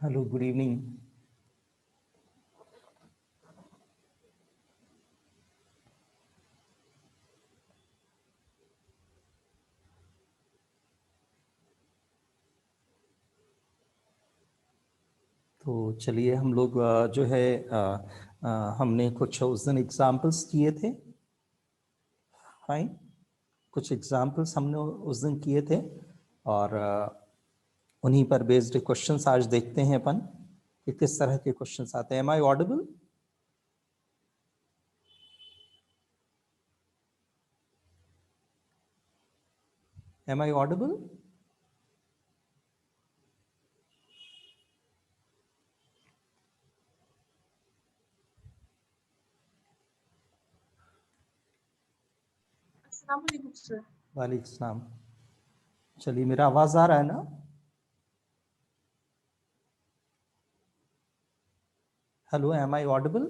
Hello, good evening. तो चलिए हम लोग जो है हमने कुछ उस दिन एग्जाम्पल्स किए थे। फाइन, कुछ एग्जाम्पल्स हमने उस दिन किए थे और उन्हीं पर बेस्ड क्वेश्चंस आज देखते हैं अपन कि किस तरह के क्वेश्चंस आते हैं। Am I audible? Am I audible? वालेकुम सलाम। चलिए, मेरा आवाज आ रहा है ना? Hello, am I audible?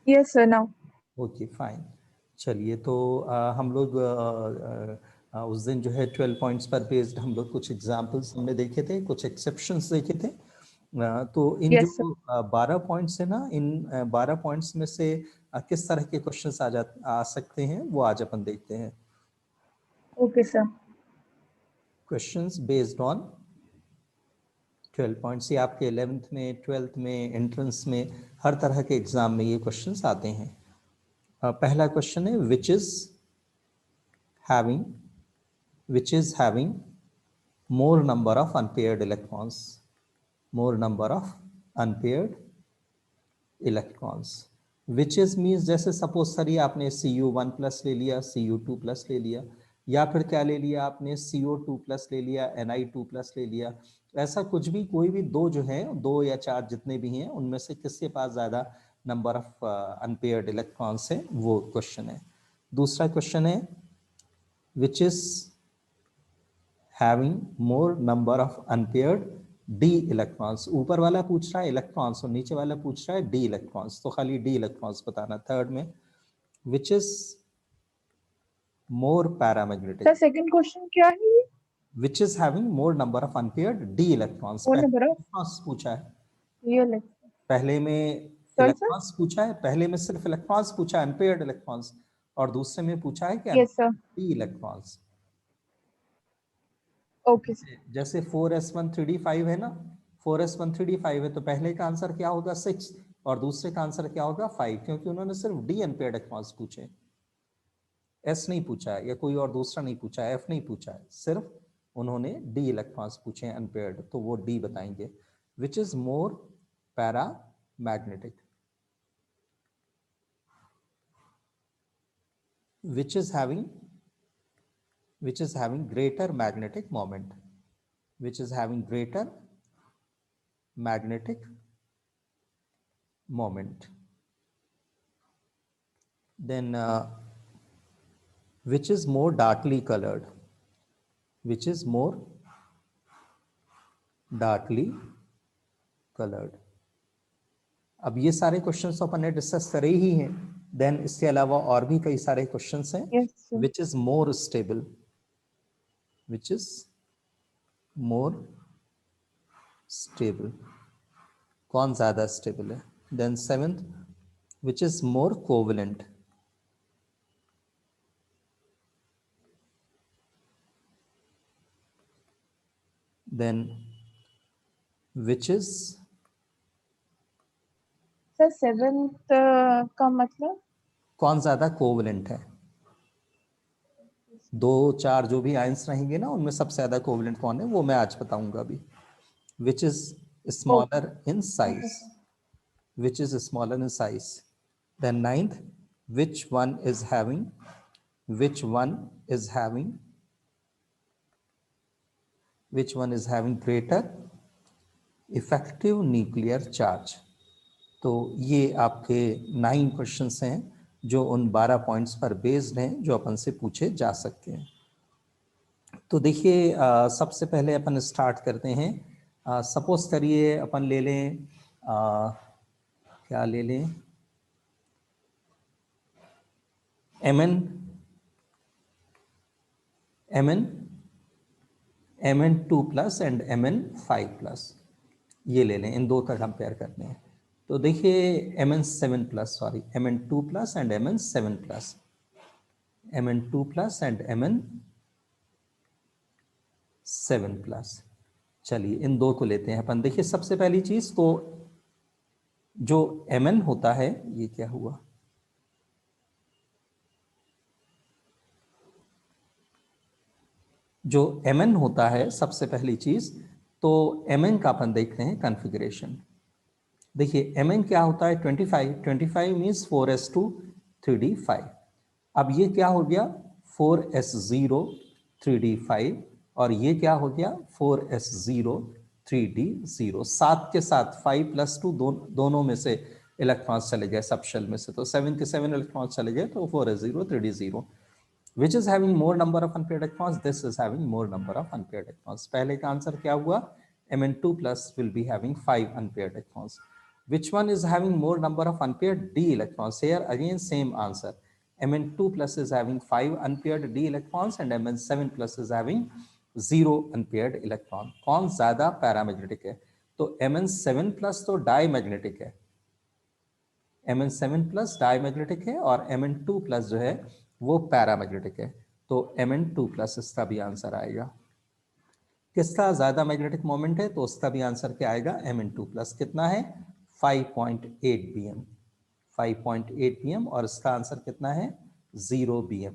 Yes, sir. Now. Okay, fine. चलिए, तो हम लोग उस दिन जो है 12 पॉइंट्स पर बेस्ड हम लोग कुछ एग्जांपल्स हमने देखे थे, कुछ एक्सेप्शंस देखे थे। तो इन Yes, sir. जो 12 पॉइंट्स है ना, इन 12 पॉइंट्स में से किस तरह के क्वेश्चंस आ सकते हैं वो आज अपन देखते हैं। Okay, sir. Questions based on 12 points. ये आपके 11th में, 12th में, एंट्रेंस में, हर तरह के एग्जाम में ये क्वेश्चंस आते हैं। पहला क्वेश्चन है which is having more number of unpaired electrons. More number of unpaired electrons. Which is means जैसे सपोज करिए आपने Cu1 प्लस ले लिया, Cu2 प्लस ले लिया, या फिर क्या ले लिया आपने CO2 प्लस ले लिया, Ni2 प्लस ले लिया। ऐसा कुछ भी, कोई भी दो जो है, दो या चार जितने भी हैं, उनमें से किसके पास ज्यादा नंबर ऑफ अनपेयर्ड इलेक्ट्रॉन्स है, वो क्वेश्चन है। दूसरा क्वेश्चन है which is having more number of unpaired d electrons। ऊपर वाला पूछ रहा है इलेक्ट्रॉन्स और नीचे वाला पूछ रहा है d इलेक्ट्रॉन्स, तो खाली d इलेक्ट्रॉन्स बताना। थर्ड में which is more paramagnetic। Sir, second question क्या है ये? which is having more number of unpaired d electrons। What पहले number of इलेक्ट्रॉन्स पूछा है, real? पहले में Sorry, sir. इलेक्ट्रॉन्स पूछा है, पहले में सिर्फ इलेक्ट्रॉन्स पूछा है, अनपेयर्ड इलेक्ट्रॉन्स, और दूसरे में पूछा है कि Yes, sir. d electrons. Okay, sir. जैसे 4s1 3d5 है ना, 4s1 3d5 है, तो पहले का आंसर क्या होगा 6 और दूसरे का आंसर क्या होगा 5, क्योंकि उन्होंने सिर्फ डी अनपेयर्ड इलेक्ट्रॉन्स पूछे, एस नहीं पूछा है या कोई और दूसरा नहीं पूछा है, एफ नहीं पूछा है, सिर्फ उन्होंने डी इलेक्ट्रॉन्स पूछे हैं अनपेयर्ड, तो वो डी बताएंगे। Which is more para magnetic. which is having greater magnetic moment, which is having greater magnetic moment। Then which is more darkly colored, which is more darkly colored। अब ये सारे questions तो अपन ने discuss करे ही हैं। Then इसके अलावा और भी कई सारे क्वेश्चंस हैं। Yes, sir. which is more stable, which is more stable, कौन ज्यादा स्टेबल है। Then seventh, which is more covalent, then which is Sir, seventh का मतलब? कौन ज्यादा कोवलेंट है। दो चार जो भी आयंस रहेंगे ना, उनमें सबसे ज्यादा कोवलेंट कौन है वो मैं आज बताऊंगा अभी। which is smaller in Okay, size, sir. which is smaller in size। then ninth, which one is having which one is having which one is having greater effective nuclear charge। तो ये आपके 9 क्वेश्चंस हैं जो उन 12 points पर based हैं जो अपन से पूछे जा सकते हैं। तो देखिए सबसे पहले अपन स्टार्ट करते हैं। सपोज करिए अपन ले लें क्या ले लें, Mn Mn2 plus and Mn5 plus, ये ले लें, इन दो का कंपेयर करते हैं। तो देखिए Mn7 plus, sorry Mn2 plus and Mn7 plus, Mn2 plus and Mn7 plus. चलिए इन दो को लेते हैं अपन। देखिए सबसे पहली चीज तो जो Mn होता है, ये क्या हुआ, जो Mn होता है सबसे पहली चीज, तो Mn का अपन देखते हैं कॉन्फ़िगरेशन। देखिए Mn क्या होता है, 25, 25 मीन्स 4s2 3d5। अब ये क्या हो गया 4s0 3d5, और ये क्या हो गया 4s0 3d0। सात के साथ 5 + 2 दोनों में से इलेक्ट्रॉन्स चले गए, सब शेल में से, तो 7 के 7 इलेक्ट्रॉन्स चले गए, तो 4s0 3d0। Which is having more number of unpaired electrons? This is having more number of unpaired electrons. पहले का आंसर क्या हुआ, Mn2 plus will be having 5 unpaired electrons. Which one is having more number of unpaired d electrons? Here again same answer. Mn2 plus is having 5 unpaired d electrons and Mn7 plus is having 0 unpaired electron. कौन ज्यादा paramagnetic है? तो Mn7 plus तो diamagnetic है, Mn7 plus diamagnetic है, और Mn2 plus जो है वो पैरामैग्नेटिक है। तो Mn2 प्लस इसका भी आंसर आएगा। किसका ज्यादा मैग्नेटिक मोमेंट है, तो उसका भी आंसर क्या आएगा, Mn2 प्लस। कितना है 5.8 bm, 5.8 bm, और इसका आंसर कितना है 0 bm।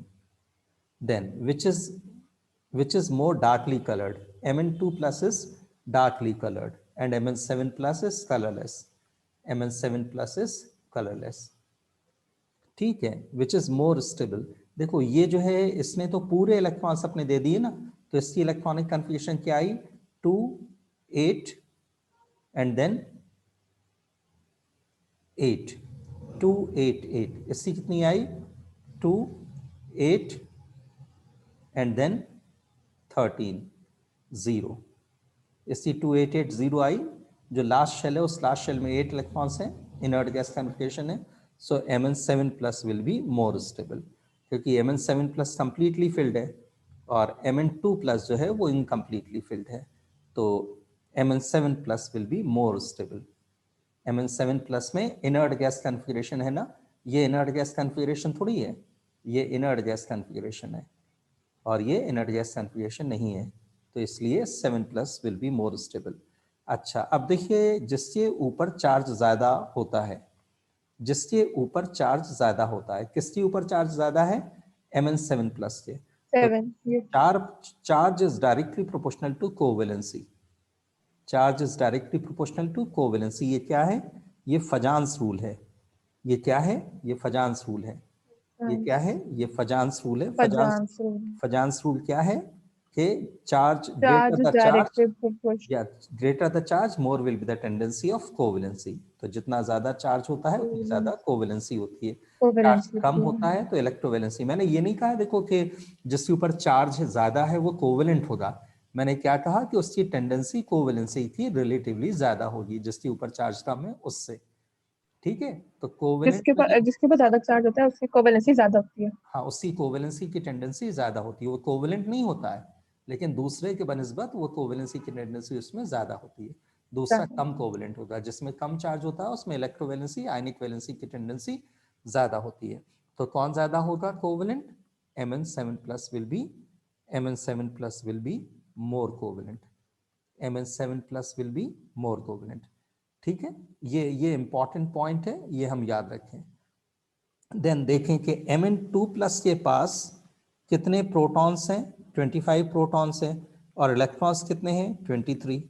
Then which is more darkly colored, Mn2 plus is darkly colored and Mn7 plus is colorless, Mn7 plus is colorless। ठीक है, विच इज मोर स्टेबल। देखो ये जो है इसने तो पूरे इलेक्ट्रॉन्स अपने दे दिए ना, तो इसकी इलेक्ट्रॉनिक कन्फिगरेशन क्या आई, 2 8 एंड देन 8, 2 8 8। इसकी कितनी आई, 2 8 एंड देन 13 0। इसकी 2 8 8 0 आई। जो लास्ट शेल है उस लास्ट शेल में 8 इलेक्ट्रॉन्स हैं, इनर्ट गैस कन्फिगरेशन है। सो Mn7 plus will be more stable, क्योंकि Mn7 प्लस कंप्लीटली फिल्ड है और Mn2 प्लस जो है वो इनकम्प्लीटली फिल्ड है। तो Mn7 plus will be more stable. Mn7 plus में इनर्ट गैस कन्फिगरेशन है ना, ये इनर्ट गैस कन्फिगरेशन थोड़ी है, ये इनर्ट गैस कन्फिगरेशन है, और ये इनर्ट गैस कन्फिगरेशन नहीं है, तो इसलिए 7 plus will be more stable. अच्छा अब देखिए जिसके ऊपर चार्ज ज्यादा होता है, जिसके ऊपर चार्ज ज्यादा होता है, किसके ऊपर चार्ज ज्यादा है, Mn7 प्लस के। तो 7, yes. Charge is directly proportional to covalency, charge is directly proportional to covalency. ये क्या है, ये फजान्स रूल है। ये क्या है, ये फजान्स रूल है। ये क्या है, ये फजान्स रूल है। Fajans rule. फजान्स रूल क्या है कि charge Charge greater is the charge, directly proportional. या greater the charge more will be the tendency of covalency. तो जितना ज्यादा चार्ज होता है उतनी ज्यादा कोवेलेंसी होती है। चार्ज Covalence कम होती है। होता है तो इलेक्ट्रोवेलेंसी। मैंने ये नहीं कहा देखो कि जिसके ऊपर चार्ज ज्यादा है वो कोवेलेंट होगा, मैंने क्या कहा कि उसकी टेंडेंसी कोवेलेंसी की रिलेटिवली ज्यादा होगी जिसके ऊपर चार्ज कम है उससे। ठीक है, तो कोवेलेंट जिसके पास ज्यादा चार्ज होता है उसकी कोवेलेंसी ज्यादा होती है। हाँ, उसकी कोवेलेंसी की टेंडेंसी ज्यादा होती है। वो कोवेलेंट नहीं होता है, लेकिन दूसरे के बनिस्बत वो कोवेलेंसी की टेंडेंसी उसमें ज्यादा होती है। दूसरा कम कोवेलेंट होता है, जिसमें कम चार्ज होता है उसमें इलेक्ट्रोवेलेंसी आयनिक वैलेंसी की टेंडेंसी ज्यादा होती है। तो कौन ज्यादा होगा covalent, Mn7 plus will be, Mn7 plus will be more covalent, Mn7 plus will be more covalent. ठीक है, ये इंपॉर्टेंट पॉइंट है, ये हम याद रखें। देन देखें कि Mn2 प्लस के पास कितने प्रोटॉन्स हैं, 25 प्रोटॉन्स हैं, और इलेक्ट्रॉन्स कितने हैं 23।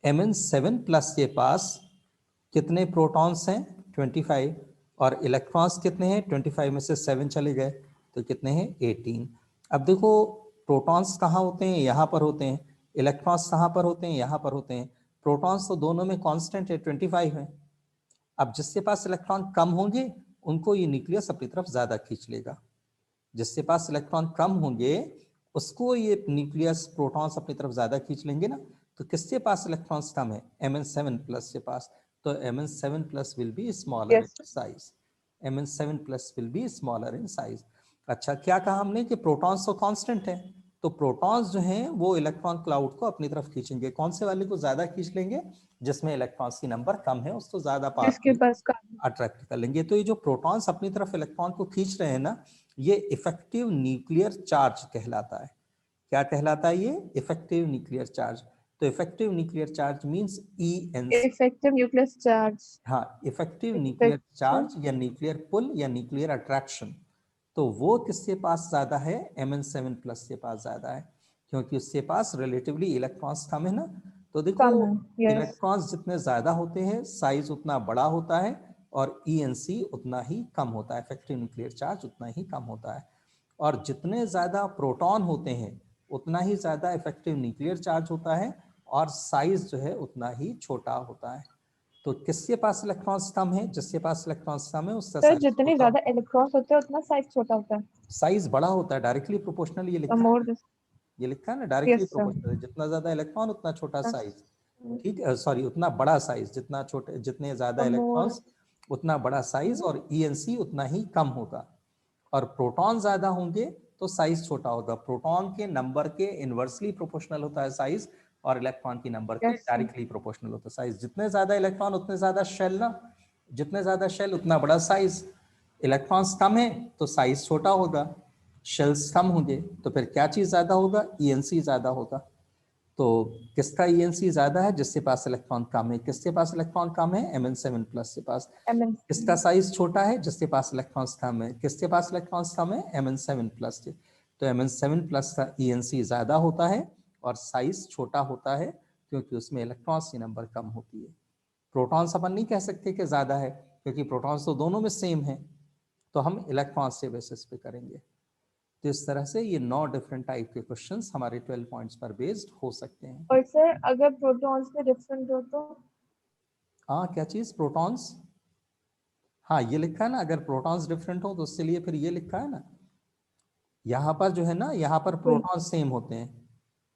Mn7 प्लस के पास कितने प्रोटॉन्स हैं 25, और इलेक्ट्रॉन्स कितने हैं 25 में से 7 चले गए तो कितने हैं 18। अब देखो प्रोटॉन्स कहाँ होते हैं, यहाँ पर होते हैं, इलेक्ट्रॉन्स कहाँ पर होते हैं, यहाँ पर होते हैं। प्रोटॉन्स तो दोनों में कांस्टेंट है 25 है। अब जिसके पास इलेक्ट्रॉन कम होंगे उनको ये न्यूक्लियस अपनी तरफ ज्यादा खींच लेगा, जिसके पास इलेक्ट्रॉन कम होंगे उसको ये न्यूक्लियस प्रोटॉन्स अपनी तरफ ज्यादा खींच लेंगे ना। तो किसके पास इलेक्ट्रॉन्स कम है, Mn7 प्लस के पास, तो Mn7 plus will be smaller in Yes. Size, Mn7 plus will be smaller in size. अच्छा क्या कहा हमने कि प्रोटॉन्स तो कांस्टेंट है, तो प्रोटॉन्स जो हैं वो इलेक्ट्रॉन क्लाउड को अपनी तरफ खींचेंगे। कौन से वाले को ज्यादा खींच लेंगे? जिसमें इलेक्ट्रॉन्स की नंबर कम है उसको ज्यादा पास जिसके पास का अट्रैक्ट कर लेंगे। तो ये जो प्रोटॉन्स अपनी तरफ इलेक्ट्रॉन को खींच रहे हैं ना, ये इफेक्टिव न्यूक्लियर चार्ज कहलाता है। क्या कहलाता है ये? Effective nuclear charge. तो effective nuclear charge means ENC। Effective nuclear charge, हाँ, इफेक्टिव न्यूक्लियर चार्ज या न्यूक्लियर पुल या न्यूक्लियर अट्रैक्शन, तो वो किसके पास ज्यादा है? Mn7+ के पास ज्यादा है, क्योंकि उसके पास रिलेटिवली इलेक्ट्रॉन्स कम है ना। तो देखो कम है, यस। इलेक्ट्रॉन्स जितने ज्यादा होते हैं साइज उतना बड़ा होता है और ENC उतना ही कम होता है, इफेक्टिव न्यूक्लियर चार्ज उतना ही कम होता है। और जितने ज्यादा प्रोटॉन होते हैं उतना ही ज्यादा इफेक्टिव न्यूक्लियर चार्ज होता है और साइज जो है उतना ही छोटा होता है। तो किसके पास इलेक्ट्रॉन्स कम है? जिसके पास इलेक्ट्रॉन्स कम है उसका सर साइज जितने छोटा, ज्यादा इलेक्ट्रॉन्स होते हैं उतना साइज छोटा होता है। साइज बड़ा होता है, डायरेक्टली प्रोपोर्शनल। ये लिखा मोर है, दिस, ये लिखा है ना, डायरेक्टली यस सर। प्रोपोर्शनल। जितना ज्यादा इलेक्ट्रॉन उतना छोटा साइज, ठीक है, सॉरी उतना बड़ा साइज। जितना छोटे, जितने ज्यादा मोर, इलेक्ट्रॉन्स उतना बड़ा साइज और ENC उतना ही कम होगा। और प्रोटॉन ज्यादा होंगे तो साइज छोटा होगा। प्रोटॉन के नंबर के इनवर्सली प्रोपोर्शनल होता है साइज और इलेक्ट्रॉन की नंबर के यस सर। डायरेक्टली प्रोपोर्शनल होता है साइज। जितने ज्यादा इलेक्ट्रॉन उतने ज्यादा शेल ना, जितने ज्यादा शेल उतना बड़ा साइज। इलेक्ट्रॉन्स कम है तो साइज छोटा होगा, शेल्स कम होंगे तो फिर क्या चीज ज्यादा होगा? ENC ज्यादा होगा। तो किसका ENC ज्यादा है? जिसके पास इलेक्ट्रॉन कम है। किसके पास इलेक्ट्रॉन कम है? Mn7+ के पास। किसका साइज छोटा है? जिसके पास इलेक्ट्रॉन्स कम है। किसके पास इलेक्ट्रॉन्स कम है? Mn7+ के। तो Mn7+ का ENC ज्यादा होता है और साइज छोटा होता है क्योंकि उसमें इलेक्ट्रॉन्स की नंबर कम होती है। प्रोटॉन्स अपन नहीं कह सकते कि ज्यादा है, क्योंकि प्रोटॉन्स तो दोनों में सेम है, तो हम इलेक्ट्रॉन्स के बेसिस पे करेंगे। तो इस तरह से ये 9 डिफरेंट टाइप के क्वेश्चंस हमारे 12 पॉइंट्स पर बेस्ड हो सकते हैं। और सर अगर प्रोटॉन्स में डिफरेंट हो तो? हाँ, क्या चीज? प्रोटॉन्स, हाँ ये लिखा है ना, अगर प्रोटॉन्स डिफरेंट हो तो उसके लिए फिर ये लिखा है ना, यहाँ पर जो है ना, यहाँ पर प्रोटॉन सेम होते हैं,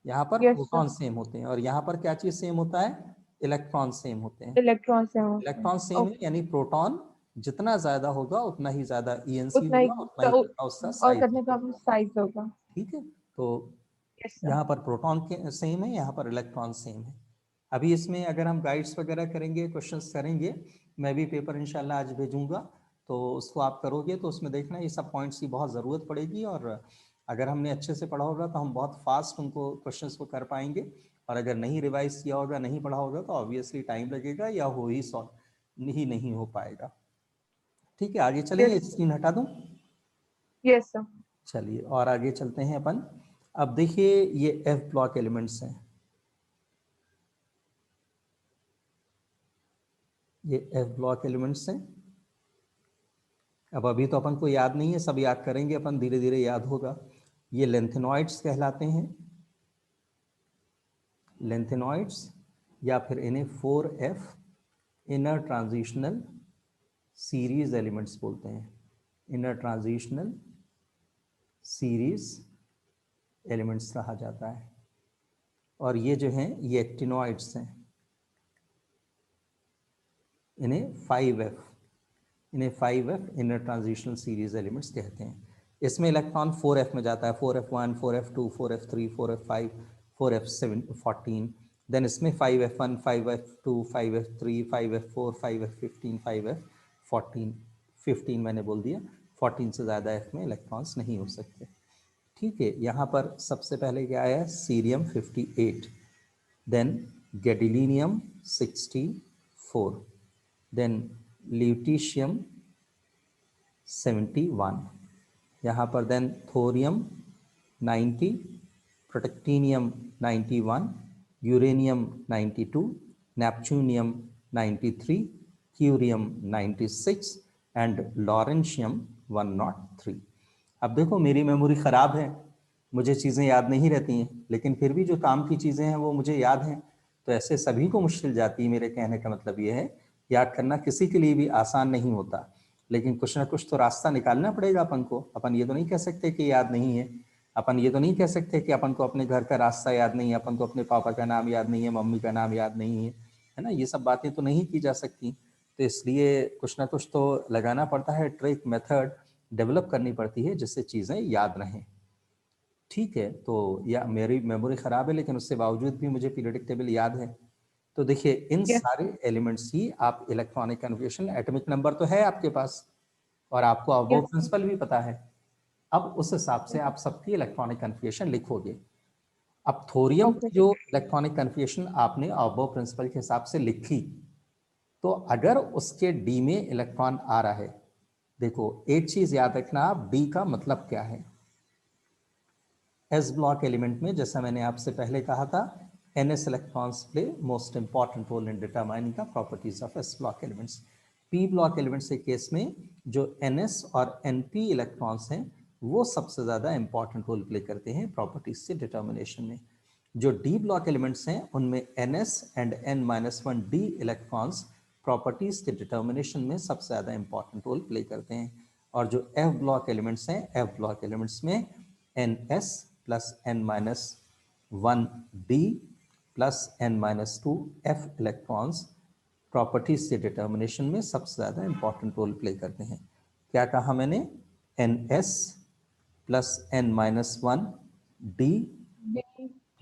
यहाँ पर यस सर। प्रोटॉन सेम होते हैं, और यहाँ पर क्या चीज सेम होता है? इलेक्ट्रॉन सेम होते हैं। इलेक्ट्रॉन से होते हैं, इलेक्ट्रॉन सेम है ओके। यानी प्रोटॉन जितना ज्यादा होगा उतना ही ज्यादा ENC उतना ही होगा, उतना ही ज्यादा उसका और साइज करने का होगा। साइज होगा। ठीक है, तो यस सर। यहाँ पर प्रोटॉन के सेम है, यहाँ पर इलेक्ट्रॉन सेम है। अभी इसमें अगर हम गाइड्स वगैरह करेंगे, क्वेश्चंस करेंगे, मैं भी पेपर इंशाल्लाह आज भेजूंगा, तो उसको आप करोगे तो उसमें देखना ये सब पॉइंट्स की बहुत ज़रूरत पड़ेगी। और अगर हमने अच्छे से पढ़ा होगा तो हम बहुत फास्ट उनको क्वेश्चंस को कर पाएंगे, और अगर नहीं रिवाइज किया होगा, नहीं पढ़ा होगा, तो ऑब्वियसली टाइम लगेगा या हो ही सॉल्व नहीं हो पाएगा। ठीक है, आगे चलेंगे, यस स्क्रीन हटा दूं? Yes sir. चलिए और आगे चलते हैं अपन। अब देखिए ये F ब्लॉक एलिमेंट्स हैं, ये F ब्लॉक एलिमेंट्स हैं। अब अभी तो अपन को याद नहीं है, सब याद करेंगे अपन, धीरे धीरे याद होगा। ये लेंथेनॉइड्स कहलाते हैं, लेंथेनॉइड्स, या फिर इन्हें 4F inner transitional series elements बोलते हैं, इनर ट्रांजिशनल सीरीज एलिमेंट्स कहा जाता है। और ये जो हैं ये एक्टिनॉइड्स हैं, इन्हें 5F, इन्हें 5F inner transitional series elements कहते हैं। इसमें इलेक्ट्रॉन 4F में जाता है, 4F1, 4F2, 4F3, 4F5, 4F7, 14। Then इसमें 5F1, 5F2, 5F3, 5F4, 5F15, 5F14, 15 मैंने बोल दिया, 14 से ज़्यादा F में इलेक्ट्रॉन्स नहीं हो सकते। ठीक है, यहाँ पर सबसे पहले क्या आया? Cerium 58, then gadolinium 64, then lutetium 71, यहाँ पर then thorium 90, protactinium 91, uranium 92, neptunium 93, curium 96 and lawrencium 103। अब देखो मेरी मेमोरी ख़राब है, मुझे चीज़ें याद नहीं रहती हैं, लेकिन फिर भी जो काम की चीज़ें हैं वो मुझे याद हैं। तो ऐसे सभी को मुश्किल जाती है। मेरे कहने का मतलब ये है, याद करना किसी के लिए भी आसान नहीं होता, लेकिन कुछ ना कुछ तो रास्ता निकालना पड़ेगा अपन को। अपन ये तो नहीं कह सकते कि याद नहीं है, अपन ये तो नहीं कह सकते कि अपन को अपने घर का रास्ता याद नहीं है, अपन को अपने पापा का नाम याद नहीं है, मम्मी का नाम याद नहीं है ना, ये सब बातें तो नहीं की जा सकती। तो इसलिए कुछ ना कुछ तो लगाना पड़ता है, ट्रिक मेथड डेवलप करनी पड़ती है जिससे चीज़ें याद रहें। ठीक है, तो या मेरी मेमोरी खराब है लेकिन उससे बावजूद भी मुझे पीरियोडिक टेबल याद है। तो देखिए इन Yes. सारे एलिमेंट्स ही आप इलेक्ट्रॉनिक कन्फिगरेशन, एटॉमिक नंबर तो है आपके पास और आपको अबोव Yes. प्रिंसिपल भी पता है। अब उस हिसाब से आप सबकी इलेक्ट्रॉनिक कन्फिगरेशन लिखोगे। अब थोरियम Okay. की जो इलेक्ट्रॉनिक कन्फिगरेशन आपने अबोव प्रिंसिपल के हिसाब से लिखी, तो अगर उसके डी में इलेक्ट्रॉन आ रहा है, देखो एक चीज याद रखना आप, डी का मतलब क्या है। एस ब्लॉक एलिमेंट में जैसा मैंने आपसे पहले कहा था, ns electrons play most important role in determining the properties of S block elements. P block elements के केस में जो ns और np इलेक्ट्रॉन्स हैं वो सबसे ज्यादा इंपॉर्टेंट रोल प्ले करते हैं प्रॉपर्टीज से डिटर्मिनेशन में। जो डी ब्लॉक एलिमेंट्स हैं उनमें ns and n-1 d electrons properties के डिटर्मिनेशन में सबसे ज्यादा इंपॉर्टेंट रोल प्ले करते हैं। और जो एफ ब्लॉक एलिमेंट्स हैं, एफ ब्लॉक एलिमेंट्स में ns plus n-1 d plus n-2 f electrons properties के डिटर्मिनेशन में सबसे ज्यादा इंपॉर्टेंट रोल प्ले करते हैं। क्या कहा मैंने? ns plus n-1 d D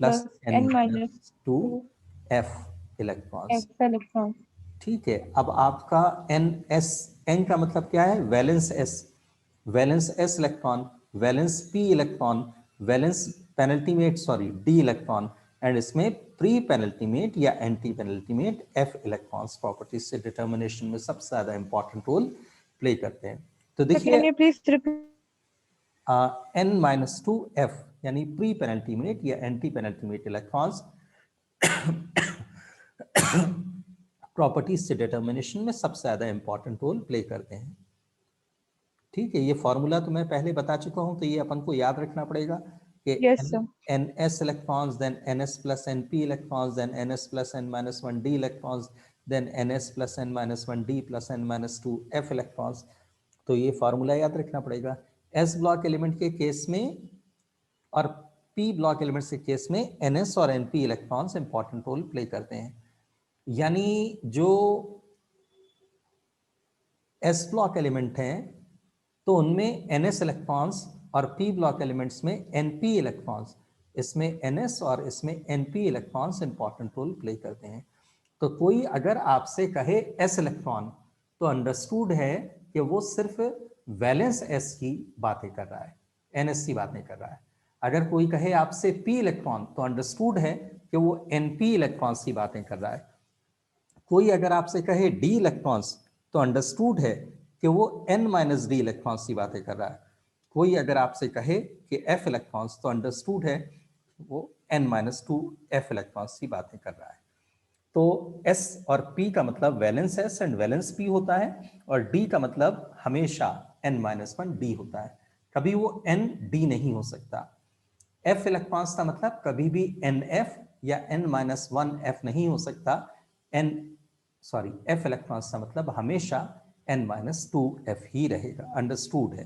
plus plus N minus n-2 2 f electrons. F electrons. ठीक है, अब आपका एन एस, एन का मतलब क्या है? Valence S, valence S electron, valence P electron, valence penultimate sorry D electron, and इसमें pre penultimate या anti penultimate F electrons properties से डिटर्मिनेशन में सबसे ज्यादा इंपॉर्टेंट रोल प्ले करते हैं। तो So देखिए can you please repeat? n-2 f यानी प्री पेनल्टीमेट या एंटी पेनल्टीमेट इलेक्ट्रॉन्स प्रॉपर्टीज से डिटर्मिनेशन में सबसे ज्यादा इंपॉर्टेंट रोल प्ले करते हैं। ठीक है, ये फॉर्मूला तो मैं पहले बता चुका हूं, तो ये अपन को याद रखना पड़ेगा कि Yes, sir. ns electrons, then ns plus np electrons, then ns plus n-1 d electrons, then ns plus n-1 d plus n-2 f electrons. तो ये फॉर्मूला याद रखना पड़ेगा। s ब्लॉक एलिमेंट के केस में और p ब्लॉक एलिमेंट्स के case में ns और np electrons important role play करते हैं। यानी जो s ब्लॉक एलिमेंट हैं तो उनमें ns इलेक्ट्रॉन्स और p ब्लॉक एलिमेंट्स में np इलेक्ट्रॉन्स, इसमें ns और इसमें np electrons important role play करते हैं। तो कोई अगर आपसे कहे s इलेक्ट्रॉन, तो अंडरस्टूड है कि वो सिर्फ वैलेंस s की बातें कर रहा है, ns की बातें कर रहा है। अगर कोई कहे आपसे p इलेक्ट्रॉन, तो अंडरस्टूड है कि वो np इलेक्ट्रॉन्स की बातें कर रहा है। कोई अगर आपसे कहे d इलेक्ट्रॉन्स, तो अंडरस्टूड है कि वो n-d इलेक्ट्रॉन्स की बातें कर रहा है। कोई अगर आपसे कहे कि f इलेक्ट्रॉन्स, तो अंडरस्टूड है वो n-2 f इलेक्ट्रॉन्स की बातें कर रहा है। तो s और p का मतलब valence s and valence p होता है, और d का मतलब हमेशा n-1 d होता है, कभी वो n-d नहीं हो सकता। f इलेक्ट्रॉन्स का मतलब कभी भी nf या n-1 f नहीं हो सकता। f इलेक्ट्रॉन्स का मतलब हमेशा n-2 f ही रहेगा। अंडरस्टूड है?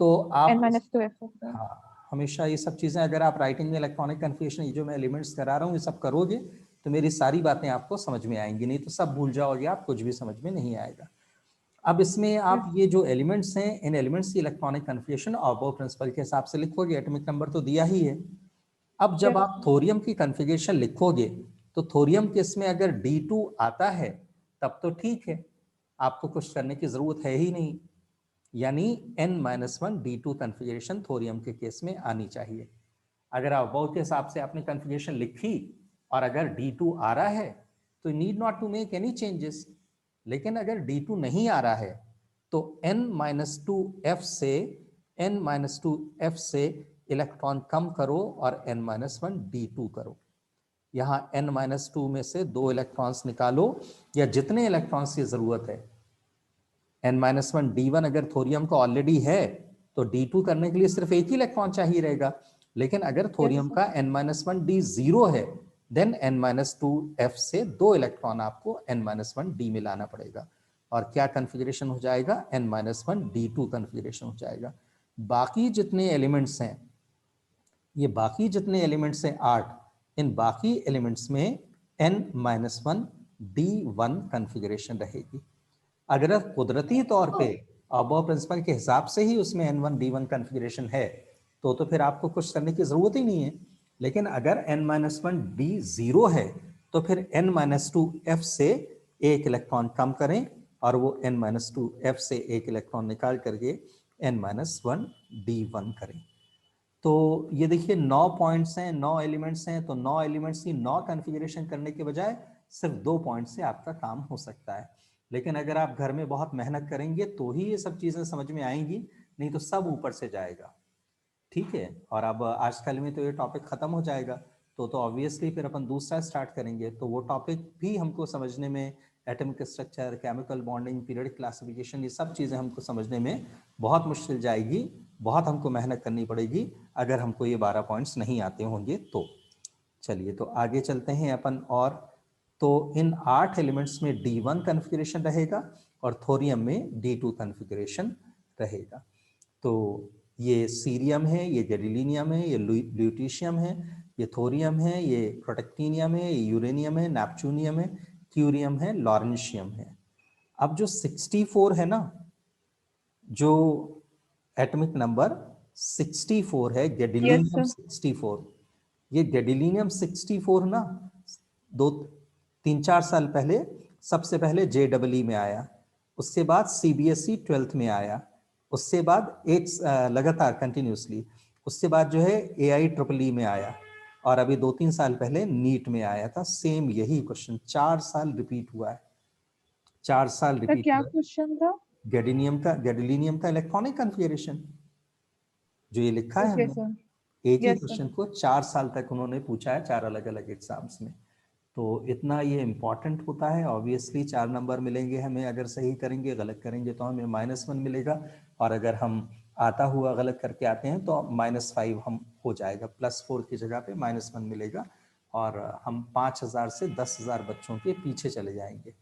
तो आप N minus 2 F. हाँ, हमेशा ये सब चीजें अगर आप राइटिंग में इलेक्ट्रॉनिक कन्फिगरेशन, ये जो मैं एलिमेंट्स करा रहा हूँ, ये सब करोगे तो मेरी सारी बातें आपको समझ में आएंगी, नहीं तो सब भूल जाओगे आप, कुछ भी समझ में नहीं आएगा। अब इसमें आप ये जो एलिमेंट्स हैं, इन एलिमेंट्स की इलेक्ट्रॉनिक कन्फिगरेशन अबोव प्रिंसिपल के हिसाब से लिखोगे, एटॉमिक नंबर तो दिया ही है। अब जब आप थोरियम की कन्फिगरेशन लिखोगे, तो थोरियम के इसमें अगर D2 आता है तब तो ठीक है, आपको कुछ करने की जरूरत है ही नहीं, यानी n-1 D2 कन्फिगरेशन थोरियम के केस में आनी चाहिए। अगर अबोव के हिसाब से आपने कन्फिगरेशन लिखी और अगर D2 आ रहा है, तो need not to make any changes. लेकिन अगर D2 नहीं आ रहा है, तो n-2 f से इलेक्ट्रॉन कम करो और n-1 D2 करो। यहाँ n-2 में से 2 इलेक्ट्रॉन्स निकालो, या जितने इलेक्ट्रॉन्स की जरूरत है। n-1 D1 अगर थोरियम का ऑलरेडी है, तो D2 करने के लिए सिर्फ एक ही इलेक्ट्रॉन चाहिए रहेगा। लेकिन अगर थोरियम का n-1 D 0 है, देन n-2 f से 2 इलेक्ट्रॉन आपको n-1 D में लाना पड़ेगा, और क्या कन्फिगरेशन हो जाएगा? n-1 D2 कन्फिगरेशन हो जाएगा। बाकी जितने एलिमेंट्स हैं, ये बाकी जितने एलिमेंट्स हैं 8, इन बाकी एलिमेंट्स में n-1 D1 कन्फिगरेशन रहेगी। अगर कुदरती तौर पे अबोव प्रिंसिपल के हिसाब से ही उसमें n1 D1 कन्फिगरेशन है, तो फिर आपको कुछ करने की जरूरत ही नहीं है। लेकिन अगर n-1 d 0 है तो फिर n-2 f से एक इलेक्ट्रॉन कम करें और वो n-2 f से एक इलेक्ट्रॉन निकाल करके n-1 d1 करें। तो ये देखिए 9 पॉइंट्स हैं, 9 एलिमेंट्स हैं, तो 9 एलिमेंट्स की 9 कॉन्फ़िगरेशन करने के बजाय सिर्फ 2 पॉइंट से आपका काम हो सकता है। लेकिन अगर आप घर में बहुत मेहनत करेंगे तो ही ये सब चीजें समझ में आएंगी, नहीं तो सब ऊपर से जाएगा। ठीक है, और अब आजकल में तो ये टॉपिक खत्म हो जाएगा, तो ऑब्वियसली फिर अपन दूसरा स्टार्ट करेंगे, तो वो टॉपिक भी हमको समझने में, atomic structure, chemical bonding, periodic classification, ये सब चीजें हमको समझने में बहुत मुश्किल जाएगी, बहुत हमको मेहनत करनी पड़ेगी अगर हमको ये 12 पॉइंट्स नहीं आते होंगे तो। चलिए तो आगे चलते हैं अपन। और तो इन 8 एलिमेंट्स में D1 कॉन्फ़िगरेशन रहेगा और थोरियम में D2 कॉन्फ़िगरेशन रहेगा। तो ये सीरियम है, ये गैडोलीनियम है, ये ल्यूटीशियम है, ये थोरियम है, ये प्रोटेक्टिनियम है, ये यूरेनियम है, नेपच्यूनियम है, क्यूरियम है, लॉरेंशियम है। अब जो 64 है ना, जो एटॉमिक नंबर 64 है, गैडोलीनियम 64, ये गैडोलीनियम 64 ना 3-4 साल पहले सबसे पहले JEE में आया, उसके बाद CBSE 12th में आया, उससे बाद एक लगातार कंटिन्यूसली, उससे बाद जो है AIEEE में आया, और अभी 2-3 साल पहले नीट में आया था। सेम यही क्वेश्चन 4 साल रिपीट हुआ है, 4 साल रिपीट क्या हुआ है। क्वेश्चन था? गैडोलीनियम का इलेक्ट्रॉनिक कॉन्फ़िगरेशन जो ये लिखा है ओके हमने, सर। एक ही यस सर। क्वेश्चन को 4 साल तक उन्होंने पूछा है, 4 अलग अलग एग्जाम्स में। तो इतना ये इम्पॉर्टेंट होता है। ऑब्वियसली 4 नंबर मिलेंगे हमें अगर सही करेंगे, गलत करेंगे तो हमें -1 मिलेगा, और अगर हम आता हुआ गलत करके आते हैं तो -5 हम हो जाएगा, +4 की जगह पे -1 मिलेगा, और हम 5000 से 10,000 बच्चों के पीछे चले जाएंगे।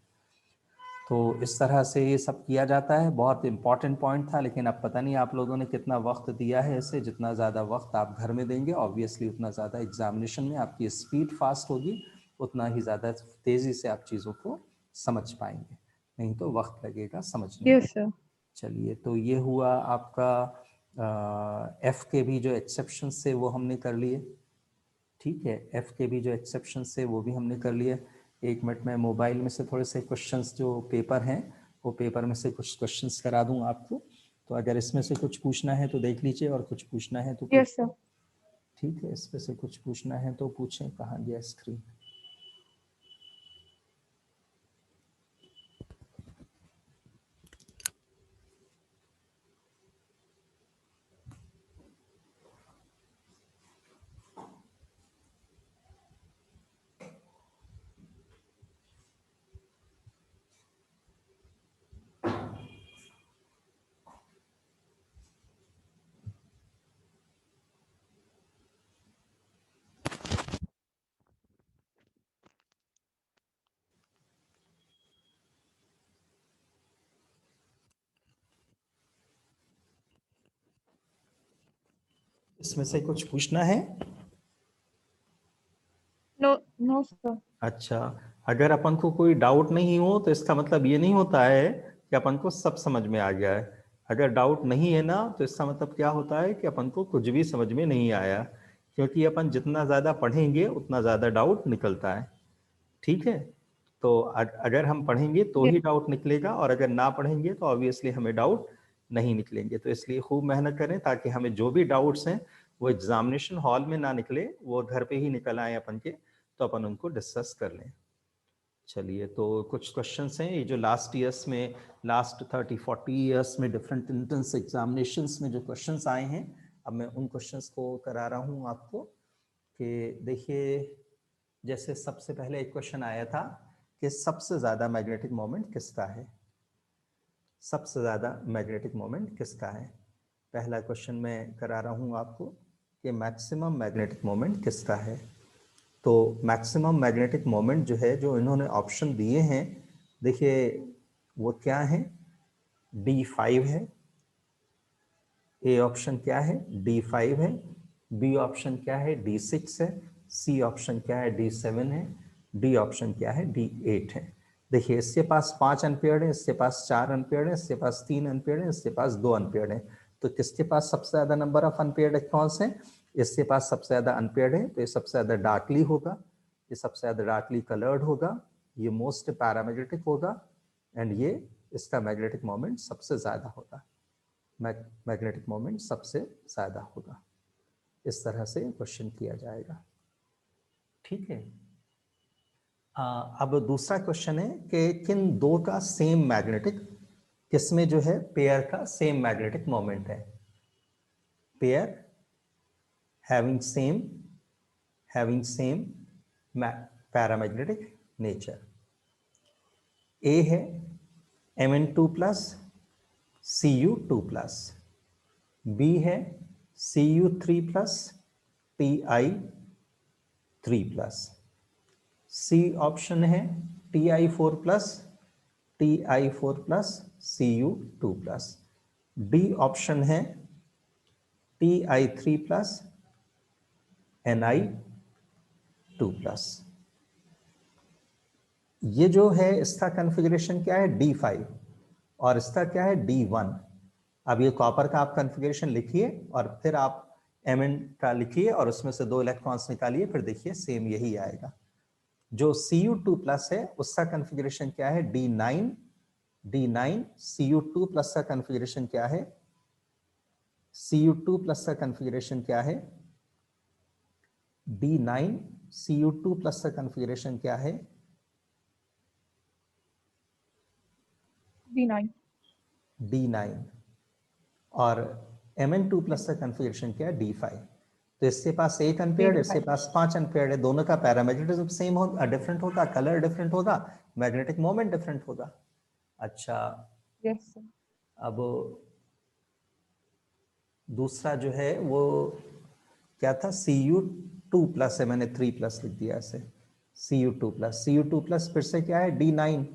तो इस तरह से ये सब किया जाता है। बहुत इंपॉर्टेंट पॉइंट था, लेकिन अब पता नहीं आप लोगों ने कितना वक्त दिया है इसे। जितना ज़्यादा वक्त आप घर में देंगे ऑब्वियसली उतना ज़्यादा एग्जामिनेशन में आपकी स्पीड फास्ट होगी, उतना ही ज़्यादा तेज़ी से आप चीज़ों को समझ पाएंगे, नहीं तो वक्त लगेगा समझने में। Yes sir. चलिए, तो ये हुआ आपका एफ के भी जो एक्सेप्शन से वो हमने कर लिए। ठीक है, एफ के भी जो एक्सेप्शन है वो भी हमने कर लिया। एक मिनट में मोबाइल में से थोड़े से क्वेश्चंस जो पेपर हैं, वो पेपर में से कुछ क्वेश्चंस करा दूं आपको, तो अगर इसमें से कुछ पूछना है तो देख लीजिए, और कुछ पूछना है तो यस सर। ठीक है, इसमें से कुछ पूछना है तो पूछें। कहाँ गया स्क्रीन? इसमें से कुछ पूछना है? No no sir. अच्छा, अगर अपन को कोई डाउट नहीं हो तो इसका मतलब ये नहीं होता है कि अपन को सब समझ में आ गया है। अगर डाउट नहीं है ना, तो इसका मतलब क्या होता है कि अपन को कुछ भी समझ में नहीं आया, क्योंकि अपन जितना ज़्यादा पढ़ेंगे उतना ज़्यादा डाउट निकलता है। ठीक है, तो अगर हम पढ़ेंगे तो ही डाउट निकलेगा, और अगर ना पढ़ेंगे तो ऑब्वियसली हमें डाउट नहीं निकलेंगे। तो इसलिए खूब मेहनत करें ताकि हमें जो भी डाउट्स हैं वो एग्जामिनेशन हॉल में ना निकले, वो घर पे ही निकल आए अपन के, तो अपन उनको डिस्कस कर लें। चलिए, तो कुछ क्वेश्चंस हैं ये जो लास्ट ईयर्स में, लास्ट 30-40 ईयर्स में डिफरेंट एंट्रेंस एग्जामिनेशंस में जो क्वेश्चंस आए हैं, अब मैं उन क्वेश्चंस को करा रहा हूं आपको। कि देखिए, जैसे सबसे पहले एक क्वेश्चन आया था कि सबसे ज़्यादा मैग्नेटिक मोमेंट किसका है। सबसे ज़्यादा मैग्नेटिक मोमेंट किसका है? पहला क्वेश्चन मैं करा रहा हूँ आपको कि मैक्सिमम मैग्नेटिक मोमेंट किसका है। तो मैक्सिमम मैग्नेटिक मोमेंट जो है, जो इन्होंने ऑप्शन दिए हैं, देखिए वो क्या है। D5 है, ए ऑप्शन क्या है, D5 है। बी ऑप्शन क्या है, D6 है। सी ऑप्शन क्या है, D7 है। डी ऑप्शन क्या है, D8 है। देखिए, इसके पास 5 अनपेयर्ड है, इसके पास 4 अनपेयर्ड है, इसके पास 3 अनपेयर्ड है, इसके पास 2 अनपेयर्ड है। तो किसके पास सबसे ज्यादा नंबर ऑफ अनपेयर्ड इलेक्ट्रॉन्स हैं? इसके पास सबसे ज्यादा अनपेयर्ड है, तो ये सबसे ज्यादा डार्कली होगा, ये सबसे ज्यादा डार्कली कलर्ड होगा, ये मोस्ट पैरामैग्नेटिक होगा, एंड ये इसका मैग्नेटिक मोमेंट सबसे ज्यादा होगा, मैग्नेटिक मोमेंट सबसे ज्यादा होगा। इस तरह से क्वेश्चन किया जाएगा। ठीक है। अब दूसरा क्वेश्चन है कि किन दो का सेम मैग्नेटिक, किसमें जो है पेयर का सेम मैग्नेटिक मोमेंट है? Pair having same paramagnetic nature. A है Mn2 plus Cu2 plus, B है Cu3 plus Ti3 plus, C option है Ti4 plus Ti4 plus Cu2 plus, D option है Ti3 plus Ni2 plus. ये जो है इसका configuration क्या है? D5 और इसका क्या है? D1। अब ये कॉपर का आप कॉन्फ़िगरेशन लिखिए और फिर आप Mn का लिखिए और उसमें से 2 इलेक्ट्रॉन्स निकालिए, फिर देखिए सेम यही आएगा। जो Cu2 प्लस है उसका कॉन्फ़िगरेशन क्या है? D9। Cu2 प्लस का कॉन्फ़िगरेशन क्या है? Cu2 प्लस का कॉन्फ़िगरेशन क्या है? D9। Cu2 प्लस का कॉन्फ़िगरेशन क्या है? D9। D9। और Mn2 प्लस का कॉन्फ़िगरेशन क्या है? D5। तो इसके पास 1 अनपेयर्ड, इसके पास 5 अनपेयर्ड है, दोनों का पैरामैग्नेटिज्म सेम होगा, डिफरेंट होगा, कलर डिफरेंट होगा, मैग्नेटिक मोमेंट डिफरेंट होगा। अच्छा, यस सर। अब दूसरा जो है वो क्या था? Cu2 प्लस है, मैंने 3 प्लस लिख दिया ऐसे, Cu2 प्लस फिर से क्या है? D9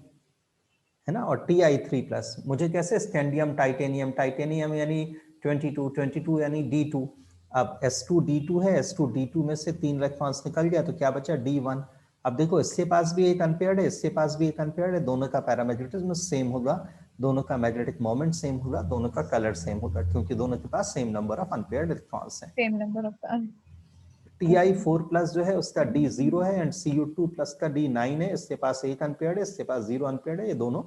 है ना, और Ti3 प्लस। मुझे कैसे स्कैंडियम टाइटेनियम यानी 22 यानी D2। अब S2D2 है, S2D2 में से 3 इलेक्ट्रॉन्स निकल गया तो क्या बचा? D1। अब देखो इसके पास भी एक अनपेयर्ड है, इसके पास भी एक अनपेयर्ड है, दोनों का पैरामैग्नेटिज्म सेम होगा, दोनों का मैग्नेटिक मोमेंट सेम होगा, दोनों का कलर सेम होगा, क्योंकि दोनों के पास same number of unpaired electrons हैं। Same number of Ti4 plus जो है उसका D0 है एंड Cu2 प्लस का D9 है, इसके पास एक अनपेयर्ड है, इसके पास 0 अनपेयर्ड है, ये दोनों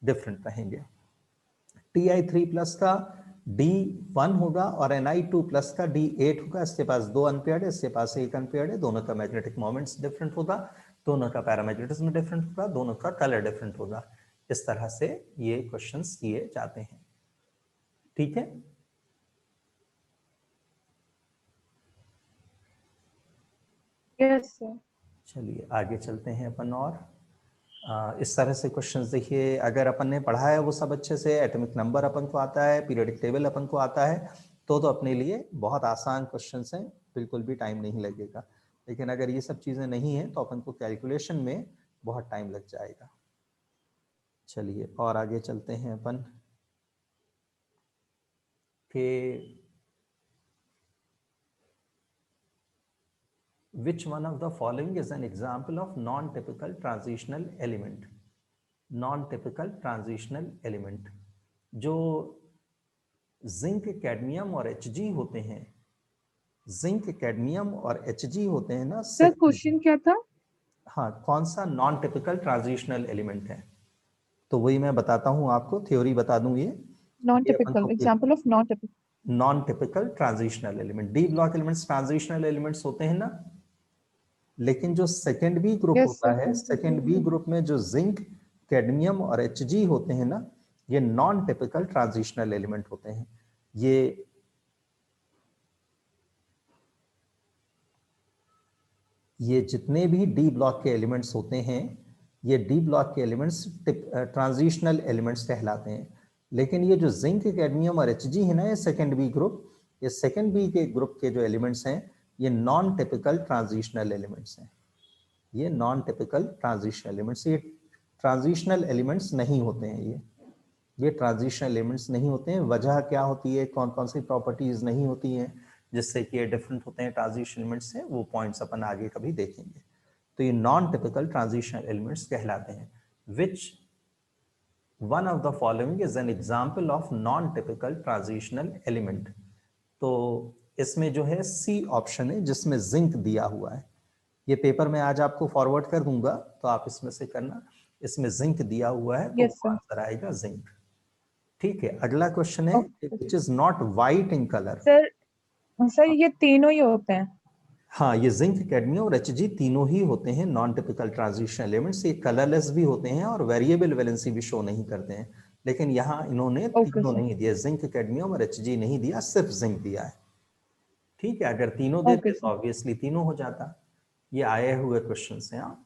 डिफरेंट रहेंगे। Ti3 प्लस का D1 होगा और Ni2 प्लस का D8 होगा, इसके पास 2 अनपेयर्ड है, इसके पास एक अनपेयर्ड है, दोनों का मैग्नेटिक मोमेंट्स डिफरेंट होगा, दोनों का पैरामैग्नेटिज्म डिफरेंट होगा, दोनों का कलर डिफरेंट होगा। इस तरह से ये क्वेश्चंस किए जाते हैं। ठीक है। Yes sir. चलिए आगे चलते हैं अपन और इस तरह से क्वेश्चंस देखिए, अगर अपन ने पढ़ा है वो सब अच्छे से, एटॉमिक नंबर अपन को आता है, पीरियोडिक टेबल अपन को आता है, तो अपने लिए बहुत आसान क्वेश्चंस हैं, बिल्कुल भी टाइम नहीं लगेगा। लेकिन अगर ये सब चीज़ें नहीं हैं तो अपन को कैलकुलेशन में बहुत टाइम लग जाएगा। चलिए और आगे चलते हैं अपन कि which one of the following is an example of non-typical transitional element? Non-typical transitional element जो जिंक, कैडमियम और Hg होते हैं, जिंक, कैडमियम और Hg होते हैं ना सर क्वेश्चन क्या था? हाँ, कौन सा नॉन टिपिकल ट्रांजिशनल एलिमेंट है? तो वही मैं बताता हूँ आपको, थ्योरी बता दूं ये। Non typical, example of non typical. Non typical transitional element, D block elements transitional elements होते हैं ना, लेकिन जो सेकेंड बी ग्रुप यस होता है, सर। सेकेंड बी ग्रुप में जो जिंक, कैडमियम और Hg होते हैं ना, ये नॉन टिपिकल ट्रांजिशनल एलिमेंट होते हैं। ये जितने भी डी ब्लॉक के एलिमेंट्स होते हैं, ये डी ब्लॉक के एलिमेंट्स ट्रांजिशनल एलिमेंट्स कहलाते हैं। लेकिन ये जो जिंक, कैडमियम और Hg है ना, ये सेकेंड बी ग्रुप, ये सेकेंड बी के ग्रुप के जो एलिमेंट्स हैं, ये नॉन टिपिकल ट्रांजिशनल एलिमेंट्स हैं। ये नॉन टिपिकल ट्रांजिशनल एलिमेंट्स, ये ट्रांजिशनल एलिमेंट्स नहीं होते हैं। ये ट्रांजिशनल एलिमेंट्स नहीं होते हैं। वजह क्या होती है, कौन कौन सी प्रॉपर्टीज नहीं होती हैं जिससे कि ये डिफरेंट होते हैं ट्रांजिशन एलिमेंट्स से, वो पॉइंट्स अपन आगे कभी देखेंगे। तो ये नॉन टिपिकल ट्रांजिशनल एलिमेंट्स कहलाते हैं। Which one of the following is an example of non typical transitional element. तो इसमें जो है सी ऑप्शन है जिसमें जिंक दिया हुआ है। ये पेपर में आज आपको फॉरवर्ड कर दूंगा तो आप इसमें से करना। इसमें जिंक दिया हुआ है तो Yes, sir. आंसर आएगा जिंक। ठीक है, अगला क्वेश्चन है Okay. Which is not white in colour. Sir ये तीनों ही होते हैं। हाँ, ये जिंक, कैडमियम और Hg तीनों ही होते हैं नॉन टिपिकल ट्रांजिशन एलिमेंट्स। ये कलरलेस भी होते हैं और वेरिएबल वैलेंसी भी शो नहीं करते हैं, लेकिन यहाँ इन्होंने Okay, तीनों sir. नहीं दिया, जिंक, कैडमियम और Hg नहीं दिया, सिर्फ जिंक दिया है। ठीक है, अगर तीनों Okay, देते तो sir. ऑब्वियसली तीनों हो जाता। ये आए हुए क्वेश्चन हैं।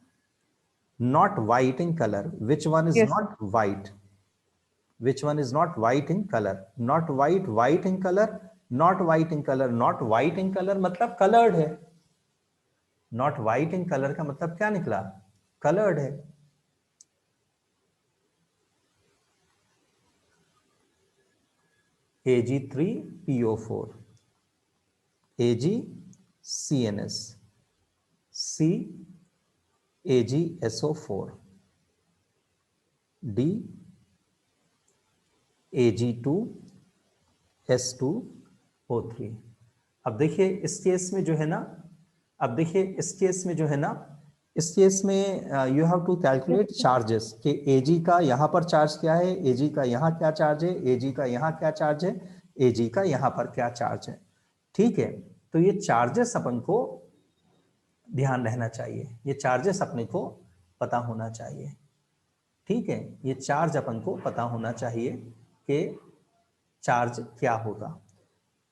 Not white in colour, which one is Yes, sir. Not white, which one is not white in color, not white, white in color, not white in color, not white in color मतलब colored है। not white in color का मतलब क्या निकला, colored है। Ag3PO4, AgCNS, C AgSO4, D Ag2S2O3। अब देखिए इस केस में जो है ना, अब देखिए इस केस में जो है ना, इस केस में you have to calculate charges कि Ag का यहाँ पर चार्ज क्या है, Ag का यहाँ क्या चार्ज है, Ag का यहाँ क्या चार्ज है, Ag का यहाँ पर क्या चार्ज है। ठीक है, तो ये चार्जेस अपन को ध्यान रहना चाहिए, ये चार्जेस अपने को पता होना चाहिए। ठीक है, ये चार्ज अपन को पता होना चाहिए कि चार्ज क्या होगा।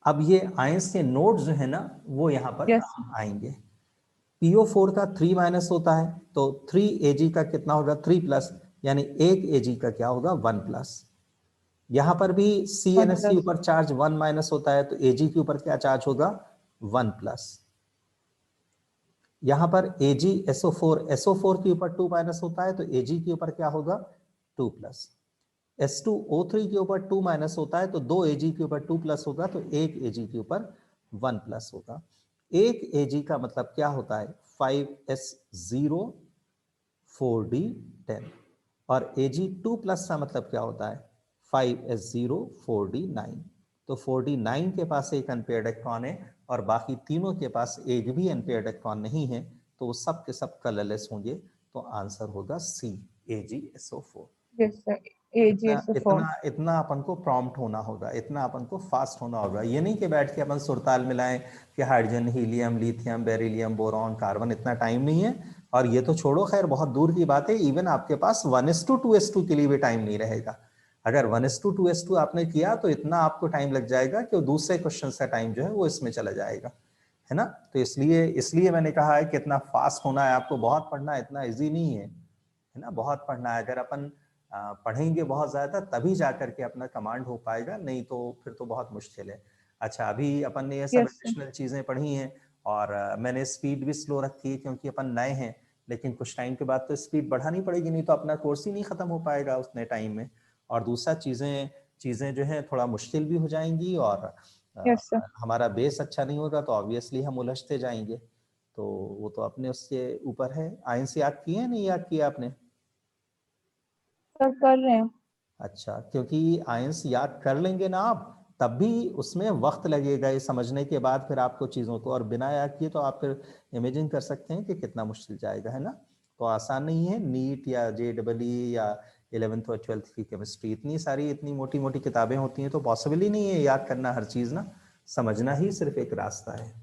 अब ये आयंस के नोड जो है ना वो यहाँ पर Yes. काम आएंगे। PO4 का 3 माइनस होता है तो 3 Ag का कितना होगा, 3 प्लस, यानी एक Ag का क्या होगा, 1 प्लस। यहां पर भी CNS के ऊपर चार्ज 1 माइनस होता है तो Ag के ऊपर क्या चार्ज होगा, 1 प्लस। यहां पर AgSO4 के ऊपर 2 माइनस होता है तो Ag के ऊपर क्या होगा, 2 प्लस। S2O3 के ऊपर 2 माइनस होता है तो 2 Ag के ऊपर 2 प्लस होगा तो एक Ag के ऊपर 1 प्लस होगा। एक Ag का मतलब क्या होता है, 5S0 4D10, और Ag2 प्लस का मतलब क्या होता है, 5S0 4D9। तो 4D9 के पास एक अनपेयर्ड इलेक्ट्रॉन है और बाकी तीनों के पास एक भी अनपेयर्ड इलेक्ट्रॉन नहीं है, तो वो सब के सब कलरलेस होंगे। तो आंसर होगा सी, AgSO4। Yes, sir. इतना AgSO4. इतना इतना अपन को प्रॉम्प्ट होना होगा, इतना अपन को फास्ट होना होगा। ये नहीं कि बैठ के अपन सुरताल मिलाएं कि hydrogen, helium, lithium, beryllium, boron, carbon, इतना टाइम नहीं है। और ये तो छोड़ो, खैर बहुत दूर की बात है, इवन आपके पास 1:2:2 के लिए भी टाइम नहीं रहेगा। अगर 1:2:2 आपने किया तो इतना आपको टाइम लग जाएगा कि दूसरे क्वेश्चन का टाइम जो है वो इसमें चला जाएगा, है ना। तो इसलिए इसलिए मैंने कहा है कि इतना फास्ट होना है, आपको बहुत पढ़ना है, इतना ईजी नहीं है ना, बहुत पढ़ना है। अगर अपन पढ़ेंगे बहुत ज्यादा तभी जाकर के अपना कमांड हो पाएगा, नहीं तो फिर तो बहुत मुश्किल है। अच्छा, अभी अपन ने ये सब Yes, sir. एडिशनल चीजें पढ़ी हैं और मैंने स्पीड भी स्लो रखी है क्योंकि अपन नए हैं, लेकिन कुछ टाइम के बाद तो स्पीड बढ़ानी पड़ेगी, नहीं तो अपना कोर्स ही नहीं खत्म हो पाएगा उतने टाइम में। और दूसरा चीजें चीजें जो है थोड़ा मुश्किल भी हो जाएंगी और Yes, sir. हमारा बेस अच्छा नहीं होगा तो ऑब्वियसली हम उलझते जाएंगे। तो वो तो अपने उसके ऊपर है। आयंस याद किए हैं, नहीं याद किया आपने? सर कर रहे हैं। अच्छा, क्योंकि आयंस याद कर लेंगे ना आप, तब भी उसमें वक्त लगेगा ये समझने के बाद फिर आपको चीज़ों को, और बिना याद किए तो आप फिर इमेजिन कर सकते हैं कि कितना मुश्किल जाएगा, है ना। तो आसान नहीं है। नीट या JEE या 11th और 12th की केमिस्ट्री, इतनी सारी इतनी मोटी मोटी किताबें होती हैं तो पॉसिबल ही नहीं है याद करना हर चीज़ ना, समझना ही सिर्फ एक रास्ता है।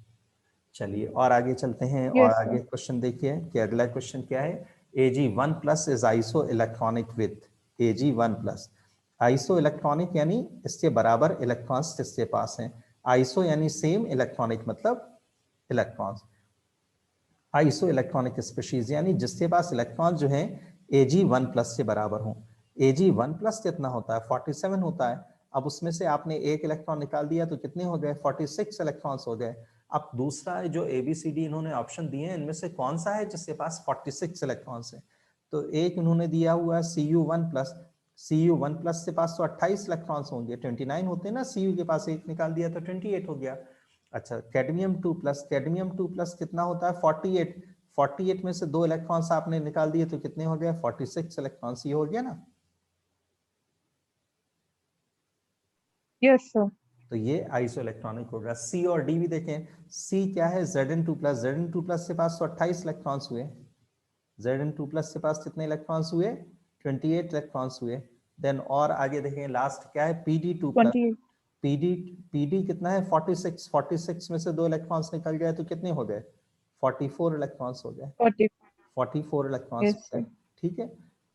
चलिए और आगे चलते हैं, और Yes, आगे sir. क्वेश्चन देखिए कि अगला क्वेश्चन क्या है। Ag1+ is iso electronic with Ag1+। Iso electronic यानी इसके बराबर इलेक्ट्रॉन्स जिसके पास हैं। आइसो यानी सेम, इलेक्ट्रॉनिक मतलब इलेक्ट्रॉन्स। आइसो इलेक्ट्रॉनिक स्पीशीज यानी जिसके पास इलेक्ट्रॉन जो है Ag1+ के बराबर हो। Ag1+ कितना होता है, 47 होता है। अब उसमें से आपने एक इलेक्ट्रॉन निकाल दिया तो कितने हो गए, 46 इलेक्ट्रॉन्स हो गए। अब दूसरा जो ABCD इन्होंने ऑप्शन दिए हैं, इनमें से कौन सा है जिसके पास 46 इलेक्ट्रॉन्स है। तो एक इन्होंने दिया हुआ है Cu1+। Cu1+ के पास तो 28 इलेक्ट्रॉन्स होंगे, 29 होते हैं ना, Cu के पास एक निकाल दिया तो 28 हो गया। अच्छा, कैडमियम 2+, कैडमियम 2+ कितना होता है, 48। 48 में से 2 इलेक्ट्रॉन्स आपने निकाल दिए तो कितने हो गए, 46 इलेक्ट्रॉन्स। ये हो गया ना। Yes sir. तो ये आइसो इलेक्ट्रॉनिक होगा। सी और डी भी देखें, सी क्या है, Zn2 प्लस, Zn2 प्लस के पास तो 28 इलेक्ट्रॉन्स हुए, Zn2 प्लस के पास कितने इलेक्ट्रॉन्स हुए, 28 इलेक्ट्रॉन्स हुए। देन और आगे देखें, लास्ट क्या है, Pd2 प्लस, 28। पीडी कितना है, 46, 46 में से 2 इलेक्ट्रॉन्स निकल गए तो कितने हो गए, 44 इलेक्ट्रॉन्स हो गए, 40। 44 इलेक्ट्रॉन्स यस हो गए। सर। ठीक है,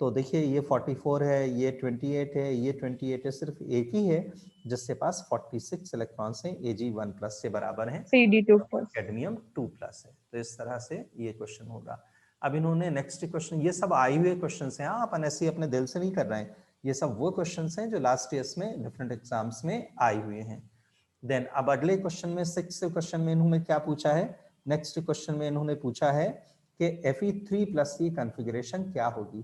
तो देखिए ये 44 है, ये 28 है, ये 28 है, सिर्फ एक ही है जिसके पास 46 इलेक्ट्रॉन्स हैं, Ag1 प्लस से बराबर है, CD2 प्लस। कैडमियम 2 प्लस है। तो इस तरह से ये क्वेश्चन होगा। अब इन्होंने नेक्स्ट क्वेश्चन, ये सब आए हुए क्वेश्चन हैं, अपन ऐसे अपने दिल से नहीं कर रहे हैं, ये सब वो क्वेश्चन हैं जो लास्ट ईयर्स में डिफरेंट एग्जाम्स में आए हुए हैं। देन अब अगले क्वेश्चन में, 6 क्वेश्चन में इन्होंने क्या पूछा है, नेक्स्ट क्वेश्चन में इन्होंने पूछा है कि Fe3 प्लस की कॉन्फ़िगरेशन क्या होगी।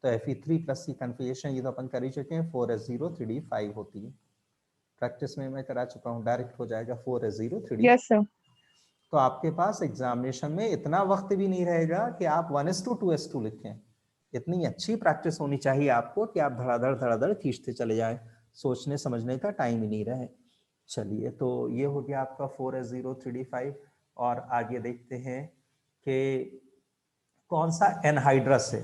तो Fe3 प्लस की कॉन्फ़िगरेशन ये तो अपन कर ही चुके हैं, 4s0 3d5 होती है, प्रैक्टिस में मैं करा चुका हूँ, डायरेक्ट हो जाएगा 4s0 3d। Yes sir. तो आपके पास एग्जामिनेशन में इतना वक्त भी नहीं रहेगा कि आप 1s2 2s2 लिखें, इतनी अच्छी प्रैक्टिस होनी चाहिए आपको कि आप धड़ाधड़ खींचते चले जाए, सोचने समझने का टाइम ही नहीं रहे। चलिए, तो ये हो गया आपका 4s0 3d5। और आगे देखते हैं कि कौन सा एनहाइड्रस है।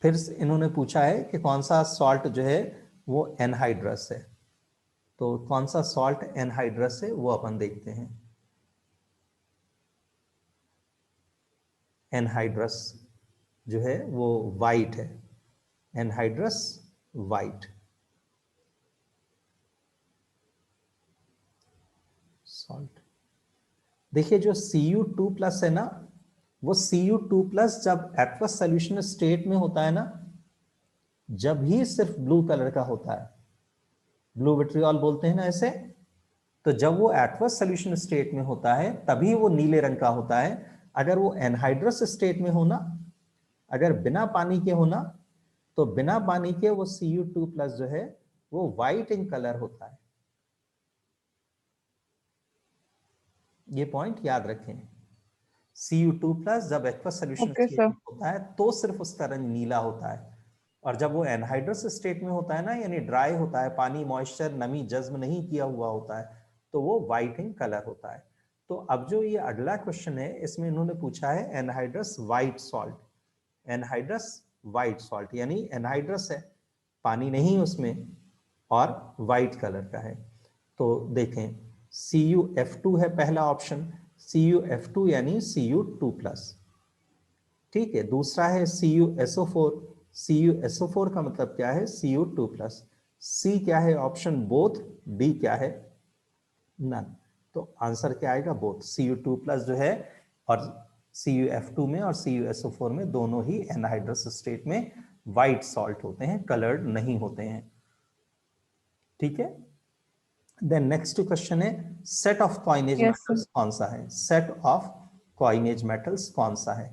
फिर इन्होंने पूछा है कि कौन सा सॉल्ट जो है वो एनहाइड्रस है। तो कौन सा सॉल्ट एनहाइड्रस है वो अपन देखते हैं। एनहाइड्रस जो है वो वाइट है, एनहाइड्रस वाइट सॉल्ट। देखिए जो Cu2 प्लस है ना, वो Cu2 प्लस जब एक्वस सॉल्यूशन स्टेट में होता है ना, जब ही सिर्फ ब्लू कलर का होता है, ब्लू विट्रियोल बोलते हैं ना ऐसे, तो जब वो एक्वस सॉल्यूशन स्टेट में होता है तभी वो नीले रंग का होता है। अगर वो एनहाइड्रस स्टेट में होना, अगर बिना पानी के होना, तो बिना पानी के वो Cu2 प्लस जो है वो व्हाइट इन कलर होता है। ये पॉइंट याद रखें, Cu2 प्लस जब aqueous solution okay state sir. में होता है तो सिर्फ उसका रंग नीला होता है, और जब वो एनहाइड्रस स्टेट में होता है ना, यानी ड्राई होता है, पानी मॉइस्चर नमी जज्ब नहीं किया हुआ होता है, तो वो व्हाइट इन कलर होता है। तो अब जो ये अगला क्वेश्चन है, इसमें इन्होंने पूछा है anhydrous white salt. Anhydrous white salt यानी एनहाइड्रस है, पानी नहीं उसमें, और व्हाइट कलर का है। तो देखें, CuF2 है पहला ऑप्शन, CuF2 यानी Cu2 प्लस। ठीक है, दूसरा है CuSO4, CuSO4 का मतलब क्या है, Cu2 प्लस। सी क्या है ऑप्शन, बोथ। डी क्या है, नन। तो आंसर क्या आएगा, बोथ। Cu2 प्लस जो है, और CuF2 में और CuSO4 में दोनों ही एनहाइड्रस स्टेट में व्हाइट सॉल्ट होते हैं, कलर्ड नहीं होते हैं। ठीक है, देन नेक्स्ट क्वेश्चन है, set of coinage yes sir. Metals कौन सा है, सेट ऑफ कॉइनेज मेटल्स कौन सा है।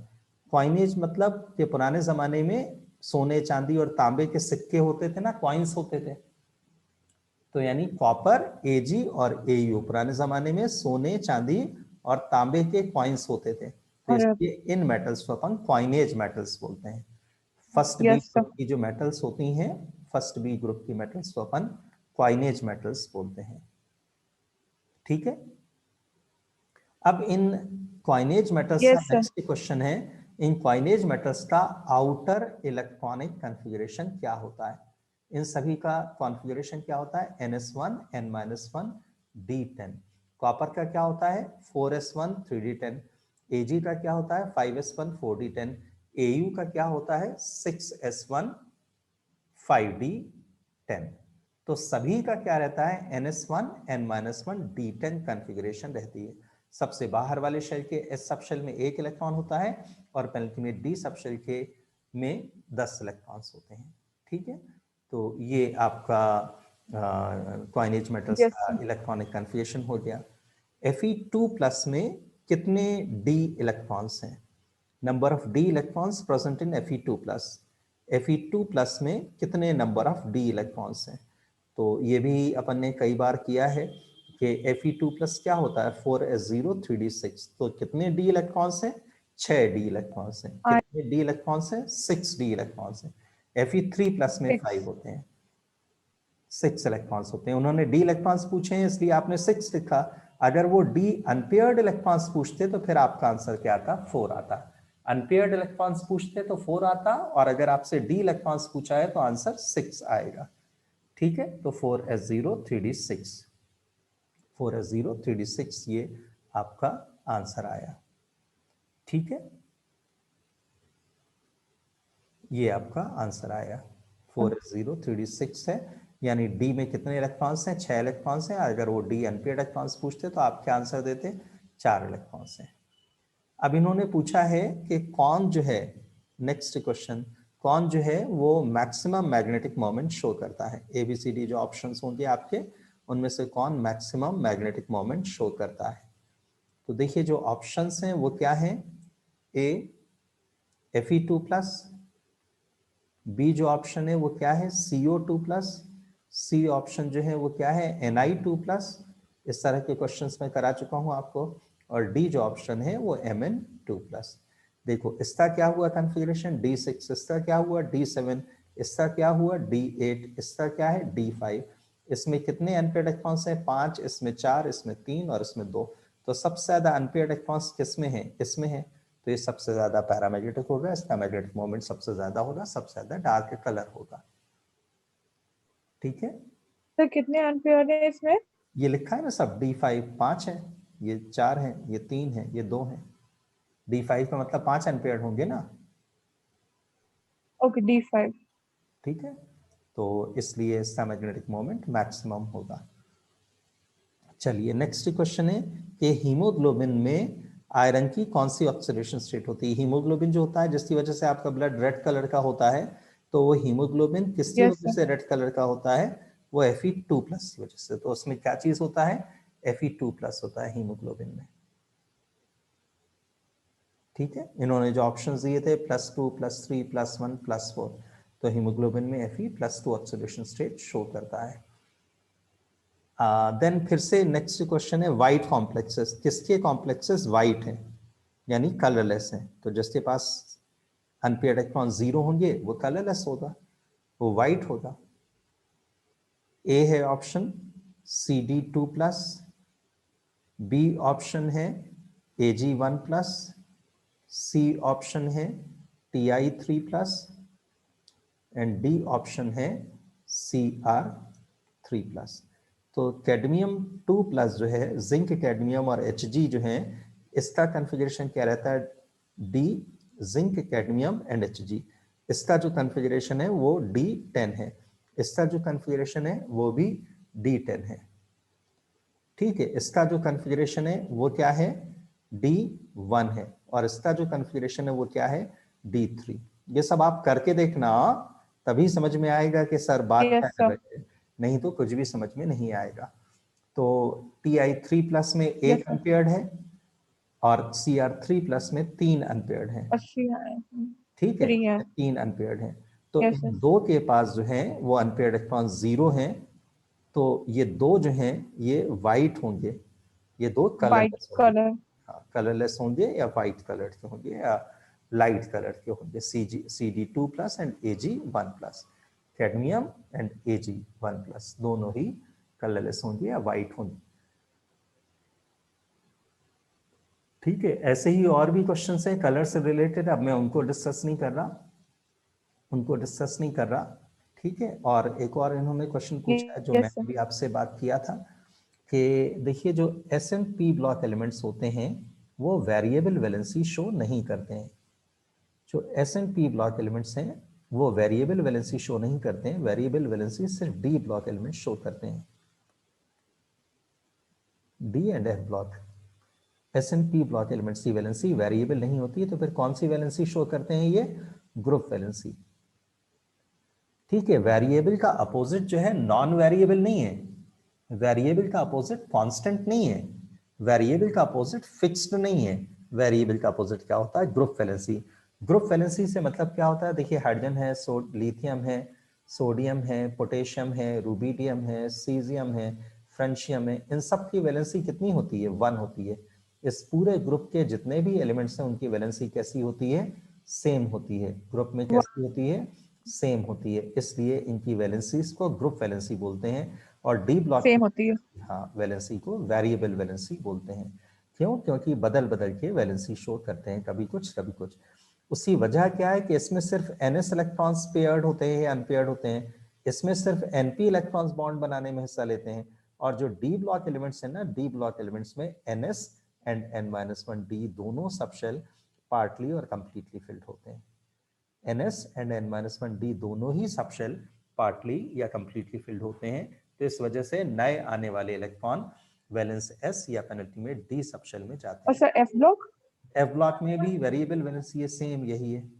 कॉइनेज मतलब कि पुराने जमाने में सोने चांदी और तांबे के सिक्के होते थे ना, कॉइन्स होते थे, तो यानी कॉपर, Ag और Au पुराने जमाने में सोने चांदी और तांबे के कॉइन्स होते थे, तो और इसलिए इन मेटल्स को अपन कॉइनेज मेटल्स बोलते हैं। First B yes sir. Group की जो मेटल्स होती हैं, फर्स्ट बी ग्रुप की मेटल्स को अपन कॉइनेज मेटल्स बोलते हैं। ठीक है, अब इन कॉइनेज मेटल्स का यस सर। नेक्स्ट क्वेश्चन है, इन कॉइनेज मेटल्स का आउटर इलेक्ट्रॉनिक कॉन्फ़िगरेशन क्या होता है। इन सभी का कॉन्फ़िगरेशन क्या होता है, NS1 N-1 D10। कॉपर का क्या होता है, 4s1 3d10। Ag का क्या होता है, 5s1 4d10। Au का क्या होता है, 6s1 5d10। तो सभी का क्या रहता है, NS1 N-1 D10 कॉन्फ़िगरेशन रहती है। सबसे बाहर वाले शेल के S सब शेल में 1 इलेक्ट्रॉन होता है, और पेनल्टीमेट D सब शेल के में 10 इलेक्ट्रॉन्स होते हैं। ठीक है, तो ये आपका कॉइनेज मेटल्स यस का सर। इलेक्ट्रॉनिक कॉन्फ़िगरेशन हो गया। Fe2 प्लस में कितने D इलेक्ट्रॉन्स हैं, number of D electrons present in Fe2 plus. Fe2 plus में कितने नंबर ऑफ D इलेक्ट्रॉन्स हैं। तो ये भी अपन ने कई बार किया है कि Fe2 प्लस क्या होता है, 4s0 3d6। तो कितने D इलेक्ट्रॉन्स हैं, 6 D इलेक्ट्रॉन्स हैं। कितने D इलेक्ट्रॉन्स हैं, 6 D इलेक्ट्रॉन्स हैं। Fe3 प्लस में 5 6। होते हैं। 6 इलेक्ट्रॉन्स होते हैं। उन्होंने d इलेक्ट्रॉन्स पूछे हैं इसलिए आपने 6 लिखा। अगर वो d अनपेयर्ड इलेक्ट्रॉन्स पूछते तो फिर आपका आंसर क्या आता? 4 आता। अनपेयर्ड इलेक्ट्रॉन्स पूछते तो 4 आता, और अगर आपसे d इलेक्ट्रॉन्स पूछा है तो आंसर 6 आएगा। ठीक है, तो 4s0 3d6, 4s0 3d6 ये आपका आंसर आया। ठीक है, ये आपका आंसर आया 4s0 3d6 है, यानी d में कितने इलेक्ट्रॉन्स हैं? 6 इलेक्ट्रॉन्स हैं। अगर वो d अनपेयर्ड इलेक्ट्रॉन्स पूछते तो आप क्या आंसर देते? 4 इलेक्ट्रॉन्स हैं। अब इन्होंने पूछा है कि कौन जो है, नेक्स्ट क्वेश्चन, कौन जो है वो मैक्सिमम मैग्नेटिक मोमेंट शो करता है? ABCD जो ऑप्शंस होंगे आपके, उनमें से कौन मैक्सिमम मैग्नेटिक मोमेंट शो करता है? तो देखिए जो ऑप्शंस हैं वो क्या हैं? A Fe2 प्लस, बी जो ऑप्शन है वो क्या है? CO2 प्लस, सी ऑप्शन जो है वो क्या है? Ni2 plus. इस तरह के क्वेश्चंस मैं करा चुका हूं आपको। और डी जो ऑप्शन है वो Mn2 प्लस। देखो इसका क्या हुआ कॉन्फ़िगरेशन? D6, इसका क्या हुआ? D7, इसका क्या हुआ? D8, इसका क्या है? D5। इसमें कितने अनपेयर्ड इलेक्ट्रॉन्स हैं? 5, इसमें 4, इसमें 3 और इसमें 2। तो सबसे ज्यादा अनपेयर्ड इलेक्ट्रॉन्स किसमें है? इसमें है। तो ये सबसे ज्यादा पैरामैग्नेटिक होगा, इसका मैग्नेटिक मोमेंट सबसे ज्यादा होगा, सबसे ज्यादा डार्क कलर होगा। ठीक है, सर कितने अनपेयर्ड है इसमें? ये लिखा है ना सब। D5 5 है, ये 4 है, ये 3 है, ये 2 है। D5 का मतलब 5 अनपेयर्ड होंगे ना। Okay, D5। ठीक है, तो इसलिए इसका मैग्नेटिक मोमेंट मैक्सिमम होगा। चलिए नेक्स्ट क्वेश्चन है कि हीमोग्लोबिन में आयरन की कौन सी ऑक्सीडेशन स्टेट होती है? हीमोग्लोबिन जो होता है जिसकी वजह से आपका ब्लड रेड कलर का होता है, तो वो हीमोग्लोबिन किसकी यस वजह सर। से रेड कलर का होता है? वो Fe2 प्लस की वजह से। तो उसमें क्या चीज होता है? Fe2 प्लस होता है हीमोग्लोबिन में। ठीक है, इन्होंने जो ऑप्शन दिए थे +2 +3 +1 +4, तो हीमोग्लोबिन में Fe+2 ऑक्सीडेशन स्टेट शो करता है। देन फिर से नेक्स्ट क्वेश्चन है वाइट कॉम्प्लेक्सेस। किसके कॉम्प्लेक्सेस वाइट हैं यानी कलरलेस हैं? तो जिसके पास अनपेयर्ड इलेक्ट्रॉन 0 होंगे वो कलरलेस होगा, वो वाइट होगा। ए है option CD2 plus, B option है Ag1 प्लस, सी ऑप्शन है Ti3 plus and D option है Cr3 प्लस। तो कैडमियम 2 प्लस जो है, जिंक कैडमियम और Hg जो है, इसका कॉन्फ़िगरेशन क्या रहता है? D zinc cadmium and Hg। इसका जो कॉन्फ़िगरेशन है वो D10 है, इसका जो कॉन्फ़िगरेशन है वो भी D10 है। ठीक है, इसका जो कॉन्फ़िगरेशन है वो क्या है? D1 है, और इसका जो कॉन्फ़िगरेशन है वो क्या है? D3। ये सब आप करके देखना, तभी समझ में आएगा कि सर बात क्या यस कर सर। रहे हैं, नहीं तो कुछ भी समझ में नहीं आएगा। तो Ti3 प्लस में यस 1 सर। अनपेयर्ड है और Cr3 प्लस में 3 अनपेयर्ड है। 80 है। ठीक है, 3 है। 3 अनपेयर्ड है। तो यस इन सर। दो के पास जो है वो अनपेयर्ड इलेक्ट्रॉन 0 हैं, तो ये दो जो हैं ये वाइट होंगे, ये दो वाइट कलरलेस होंगे। कलर। हाँ, कलरलेस होंगे या वाइट कलर के होंगे या लाइट कलर के होंगे। CD2 plus and Ag1 plus, cadmium and Ag1 plus दोनों ही कलरलेस होंगे या वाइट होंगे। ठीक है, ऐसे ही और भी क्वेश्चंस हैं कलर से रिलेटेड, अब मैं उनको डिस्कस नहीं कर रहा, ठीक है। और एक और इन्होंने क्वेश्चन पूछा है जो यस मैंने सर। भी आपसे बात किया था कि देखिए जो S&P ब्लॉक एलिमेंट्स होते हैं वो वेरिएबल वैलेंसी शो नहीं करते हैं। जो S&P ब्लॉक एलिमेंट्स हैं वो वेरिएबल वैलेंसी शो नहीं करते हैं, वेरिएबल वैलेंसी सिर्फ D ब्लॉक एलिमेंट शो करते हैं। D and F block S&P block elements की वैलेंसी वेरिएबल नहीं होती है, तो फिर कौन सी वैलेंसी शो करते हैं? ये ग्रुप वैलेंसी। ठीक है, वेरिएबल का अपोजिट जो है नॉन वेरिएबल नहीं है, वेरिएबल का अपोजिट कांस्टेंट नहीं है, वेरिएबल का अपोजिट फिक्स्ड नहीं है। वेरिएबल का अपोजिट क्या होता है? Group valency. ग्रुप वैलेंसी से मतलब क्या होता है? देखिए हाइड्रोजन है, लिथियम है, सोडियम है, पोटेशियम है, रुबिडियम है, सीजियम है, फ्रेंशियम है, इन सब की वैलेंसी कितनी होती है? 1 होती है। इस पूरे ग्रुप के जितने भी एलिमेंट्स हैं उनकी वैलेंसी कैसी होती है? सेम होती है। ग्रुप में कैसी होती है? सेम होती है, इसलिए इनकी वैलेंसीज को ग्रुप वैलेंसी बोलते हैं, और डी ब्लॉक सेम होती है। हाँ वैलेंसी को वेरिएबल वैलेंसी बोलते हैं। क्यों? क्योंकि बदल बदल के वैलेंसी शो करते हैं, कभी कुछ कभी कुछ। उसकी वजह क्या है कि इसमें सिर्फ ns इलेक्ट्रॉन्स पेयर्ड होते हैं या अनपेयर्ड होते हैं, इसमें सिर्फ np इलेक्ट्रॉन्स बॉन्ड बनाने में हिस्सा लेते हैं, और जो डी ब्लॉक एलिमेंट्स है ना, डी ब्लॉक एलिमेंट्स में ns एंड n-1d दोनों सबशेल पार्टली और कंप्लीटली फिल्ड होते हैं। ns एंड n-1d दोनों ही सबशेल पार्टली या कंप्लीटली फिल्ड होते हैं, तो इस वजह से नए आने वाले इलेक्ट्रॉन वैलेंस s या पेनल्टीमेट d सबशेल में जाते और हैं। Sir F block? F block में भी वेरिएबल वैलेंसी है, सेम यही है।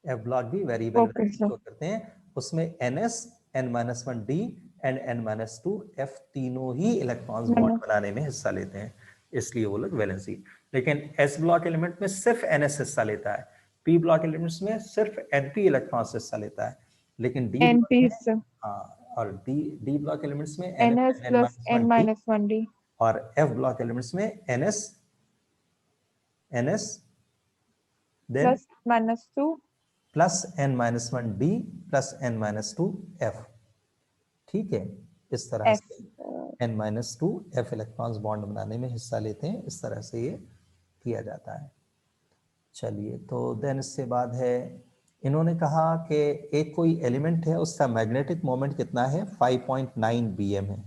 एफ ब्लॉक भी variable okay valency sir. Show करते हैं, उसमें ns n-1d and n-2 f तीनों ही इलेक्ट्रॉन्स बॉन्ड बनाने में हिस्सा लेते हैं, इसलिए वो लोग वैलेंसी। लेकिन s ब्लॉक एलिमेंट में सिर्फ ns हिस्सा लेता है, p ब्लॉक एलिमेंट्स में सिर्फ np इलेक्ट्रॉन्स हिस्सा लेता है, लेकिन d ब्लॉक एनपी में सर। हाँ, और डी ब्लॉक एलिमेंट्स में NS ns plus N n-1d, minus one D. और f ब्लॉक एलिमेंट्स में ns then plus minus two plus n-1d plus n-2f। ठीक है, इस तरह एफ। से n-2 f इलेक्ट्रॉन्स बॉन्ड बनाने में हिस्सा लेते हैं, इस तरह से ये किया जाता है। चलिए, तो देन इससे बाद है, इन्होंने कहा कि एक कोई एलिमेंट है, उसका मैग्नेटिक मोमेंट कितना है, 5.9 bm है।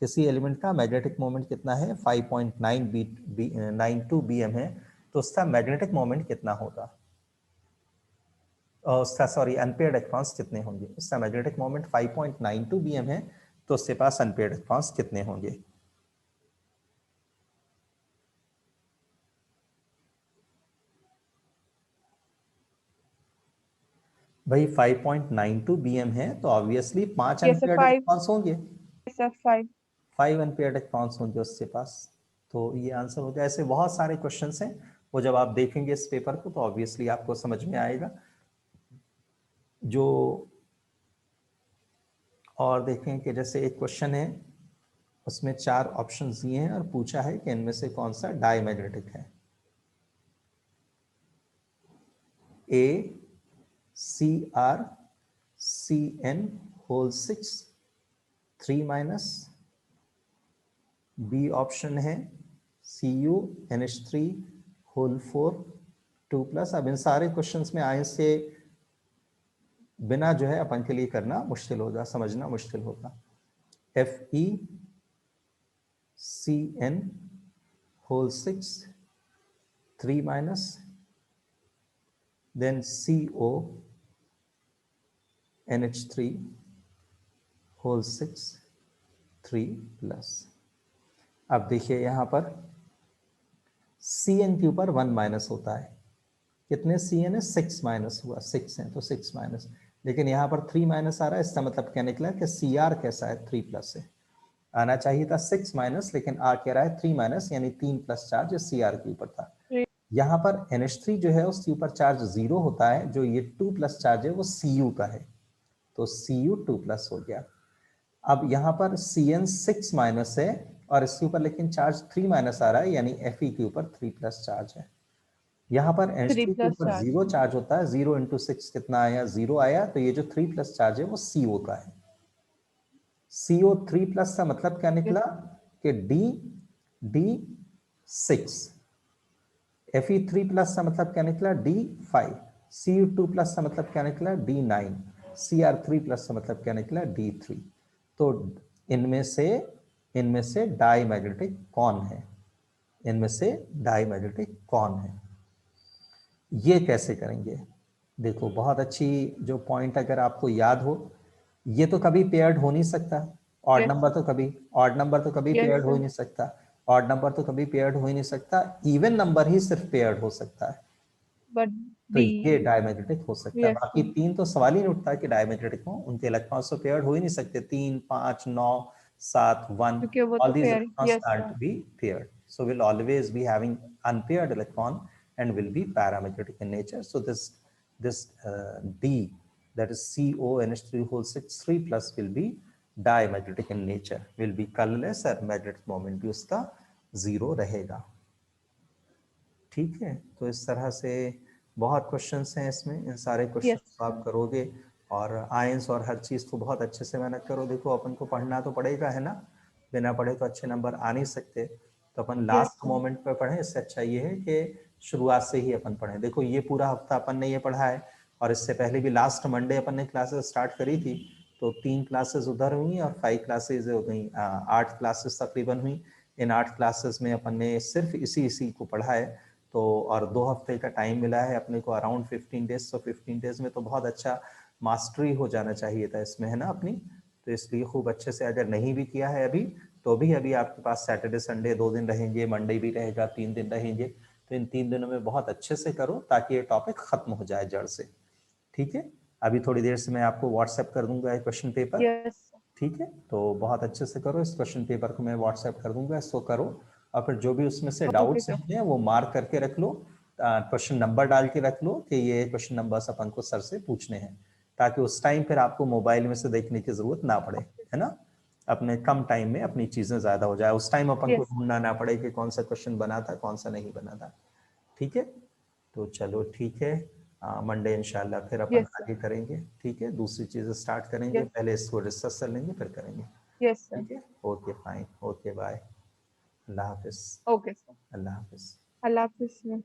किसी एलिमेंट का मैग्नेटिक मोमेंट कितना है, 5.92 bm है, तो उसका मैग्नेटिक मोमेंट कितना होगा, उसका सॉरी अनपेयर्ड इलेक्ट्रॉन्स कितने होंगे। उसका मैग्नेटिक मोमेंट 5.92 bm है, तो उसके पास अनपेयर्ड इलेक्ट्रॉन्स कितने होंगे। भाई 5.92 bm है, तो ऑब्वियसली 5 ये सर अनपेयर्ड 5। इलेक्ट्रॉन्स होंगे, सर 5। 5 अनपेयर्ड इलेक्ट्रॉन्स होंगे उसके पास, तो ये आंसर हो गया। ऐसे बहुत सारे क्वेश्चंस हैं, वो जब आप देखेंगे इस पेपर को तो ऑब्वियसली आपको समझ में आएगा। जो और देखें कि जैसे एक क्वेश्चन है, उसमें 4 ऑप्शंस दिए हैं और पूछा है कि इनमें से कौन सा डायमैग्नेटिक है। A Cr Cn whole 6 3 minus, B option है Cu NH3 होल 4 2 प्लस। अब इन सारे क्वेश्चंस में आए से बिना जो है अपन के लिए करना मुश्किल होगा, समझना मुश्किल होगा। Fe Cn whole 6 3 minus, then CO NH3 whole 6 3 plus. अब देखिए यहाँ पर Cn के ऊपर 1 माइनस होता है, कितने Cn है, 6 माइनस हुआ, 6 है तो 6 माइनस, लेकिन यहाँ पर 3 माइनस आ रहा है, इसका मतलब क्या निकला कि Cr कैसा है, 3 प्लस है। आना चाहिए था 6 माइनस, लेकिन आ कह रहा है 3 माइनस, यानी 3 प्लस चार्ज Cr के ऊपर था। यहाँ पर NH3 जो है उसके ऊपर चार्ज 0 होता है, जो ये 2 प्लस चार्ज है वो Cu का है, तो Cu 2 प्लस हो गया। अब यहाँ पर Cn 6 माइनस है और इसके ऊपर लेकिन चार्ज 3 माइनस आ रहा है, यानी Fe के ऊपर 3 प्लस चार्ज है। यहाँ पर 3 NH3 के प्लस ऊपर चार्ज। 0 चार्ज होता है, 0 इंटू 6 कितना आया, 0 आया, तो ये जो 3 प्लस चार्ज है वो CO का है। CO 3 प्लस का मतलब क्या निकला कि D6, Fe 3 प्लस का मतलब क्या निकला, D5, Cu 2 प्लस का मतलब क्या निकला, D9, Cr 3 प्लस का मतलब क्या निकला, D3। तो इनमें से डाईमैग्नेटिक कौन है, इनमें से डाईमैग्नेटिक कौन है, ये कैसे करेंगे। देखो बहुत अच्छी जो पॉइंट अगर आपको याद हो, ये तो कभी पेयर्ड हो नहीं सकता, ऑड नंबर तो कभी, ऑड नंबर तो कभी यस पेयर्ड हो ही सर। नहीं सकता, ऑड नंबर तो कभी पेयर्ड हो ही नहीं सकता, इवन नंबर ही सिर्फ पेयर्ड हो सकता है, बट तो डी। ये डायमैग्नेटिक हो सकता है। यस बाकी सर। 3 तो सवाल ही नहीं उठता कि डायमैग्नेटिक हो, उनके इलेक्ट्रॉन्स तो पेयर्ड हो ही नहीं सकते, 3 5 9 7 1, क्योंकि वो all तो these pair. electrons yes can't sir. be paired, so we'll always be having unpaired electron and will be paramagnetic in nature. So this D, that is CONH3 whole 6 3 plus, will be diamagnetic in nature, will be colorless और magnetic moment भी उसका 0 रहेगा। ठीक है, तो इस तरह से बहुत क्वेश्चंस हैं इसमें, इन सारे क्वेश्चंस Yes. को आप करोगे और आयंस और हर चीज़ को बहुत अच्छे से मेहनत करो। देखो अपन को पढ़ना तो पड़ेगा, है ना, बिना पढ़े तो अच्छे नंबर आ नहीं सकते, तो अपन Yes. लास्ट मोमेंट पे पढ़ें। इससे अच्छा ये है कि शुरुआत से ही अपन पढ़ें। देखो ये पूरा हफ्ता अपन ने ये पढ़ा है और इससे पहले भी लास्ट मंडे अपन ने क्लासेस स्टार्ट करी थी, तो 3 क्लासेस उधर हुई और 5 क्लासेस हो गई, 8 क्लासेस तकरीबन हुई। इन 8 क्लासेस में अपन ने सिर्फ इसी को पढ़ा है, तो और 2 हफ्ते का टाइम मिला है अपने को, अराउंड 15 डेज। तो 15 डेज में तो बहुत अच्छा मास्टरी हो जाना चाहिए था इसमें, है ना अपनी। तो इसलिए खूब अच्छे से, अगर नहीं भी किया है अभी तो भी अभी आपके पास सैटरडे संडे 2 दिन रहेंगे, मंडे भी रहेगा, 3 दिन रहेंगे। तो इन 3 दिनों में बहुत अच्छे से करो ताकि ये टॉपिक खत्म हो जाए जड़ से। ठीक है, अभी थोड़ी देर से मैं आपको व्हाट्सएप कर दूंगा ये क्वेश्चन पेपर। Yes. ठीक है, तो बहुत अच्छे से करो, इस क्वेश्चन पेपर को मैं व्हाट्सएप कर दूंगा, इसको करो और फिर जो भी उसमें से Okay, डाउट्स sir. हैं वो मार्क करके रख लो, क्वेश्चन नंबर डाल के रख लो कि ये क्वेश्चन नंबर्स अपन को सर से पूछने हैं, ताकि उस टाइम फिर आपको मोबाइल में से देखने की जरूरत ना पड़े, है ना। अपने कम टाइम में अपनी चीजें ज्यादा हो जाए, उस टाइम अपन को Yes. ढूंढना ना पड़े कि कौन सा क्वेश्चन बना था कौन सा नहीं बना था। ठीक है, तो चलो ठीक है, मंडे इंशाल्लाह फिर अपन Yes, sir. आगे करेंगे। ठीक है, दूसरी चीजें स्टार्ट करेंगे, Yes. पहले इसको डिस्कस कर लेंगे फिर करेंगे। Yes, sir. ठीक है, ओके फाइन, ओके बाय, अल्लाह हाफिज, Okay, sir. अल्लाह हाफिज। Allah Hafiz, sir.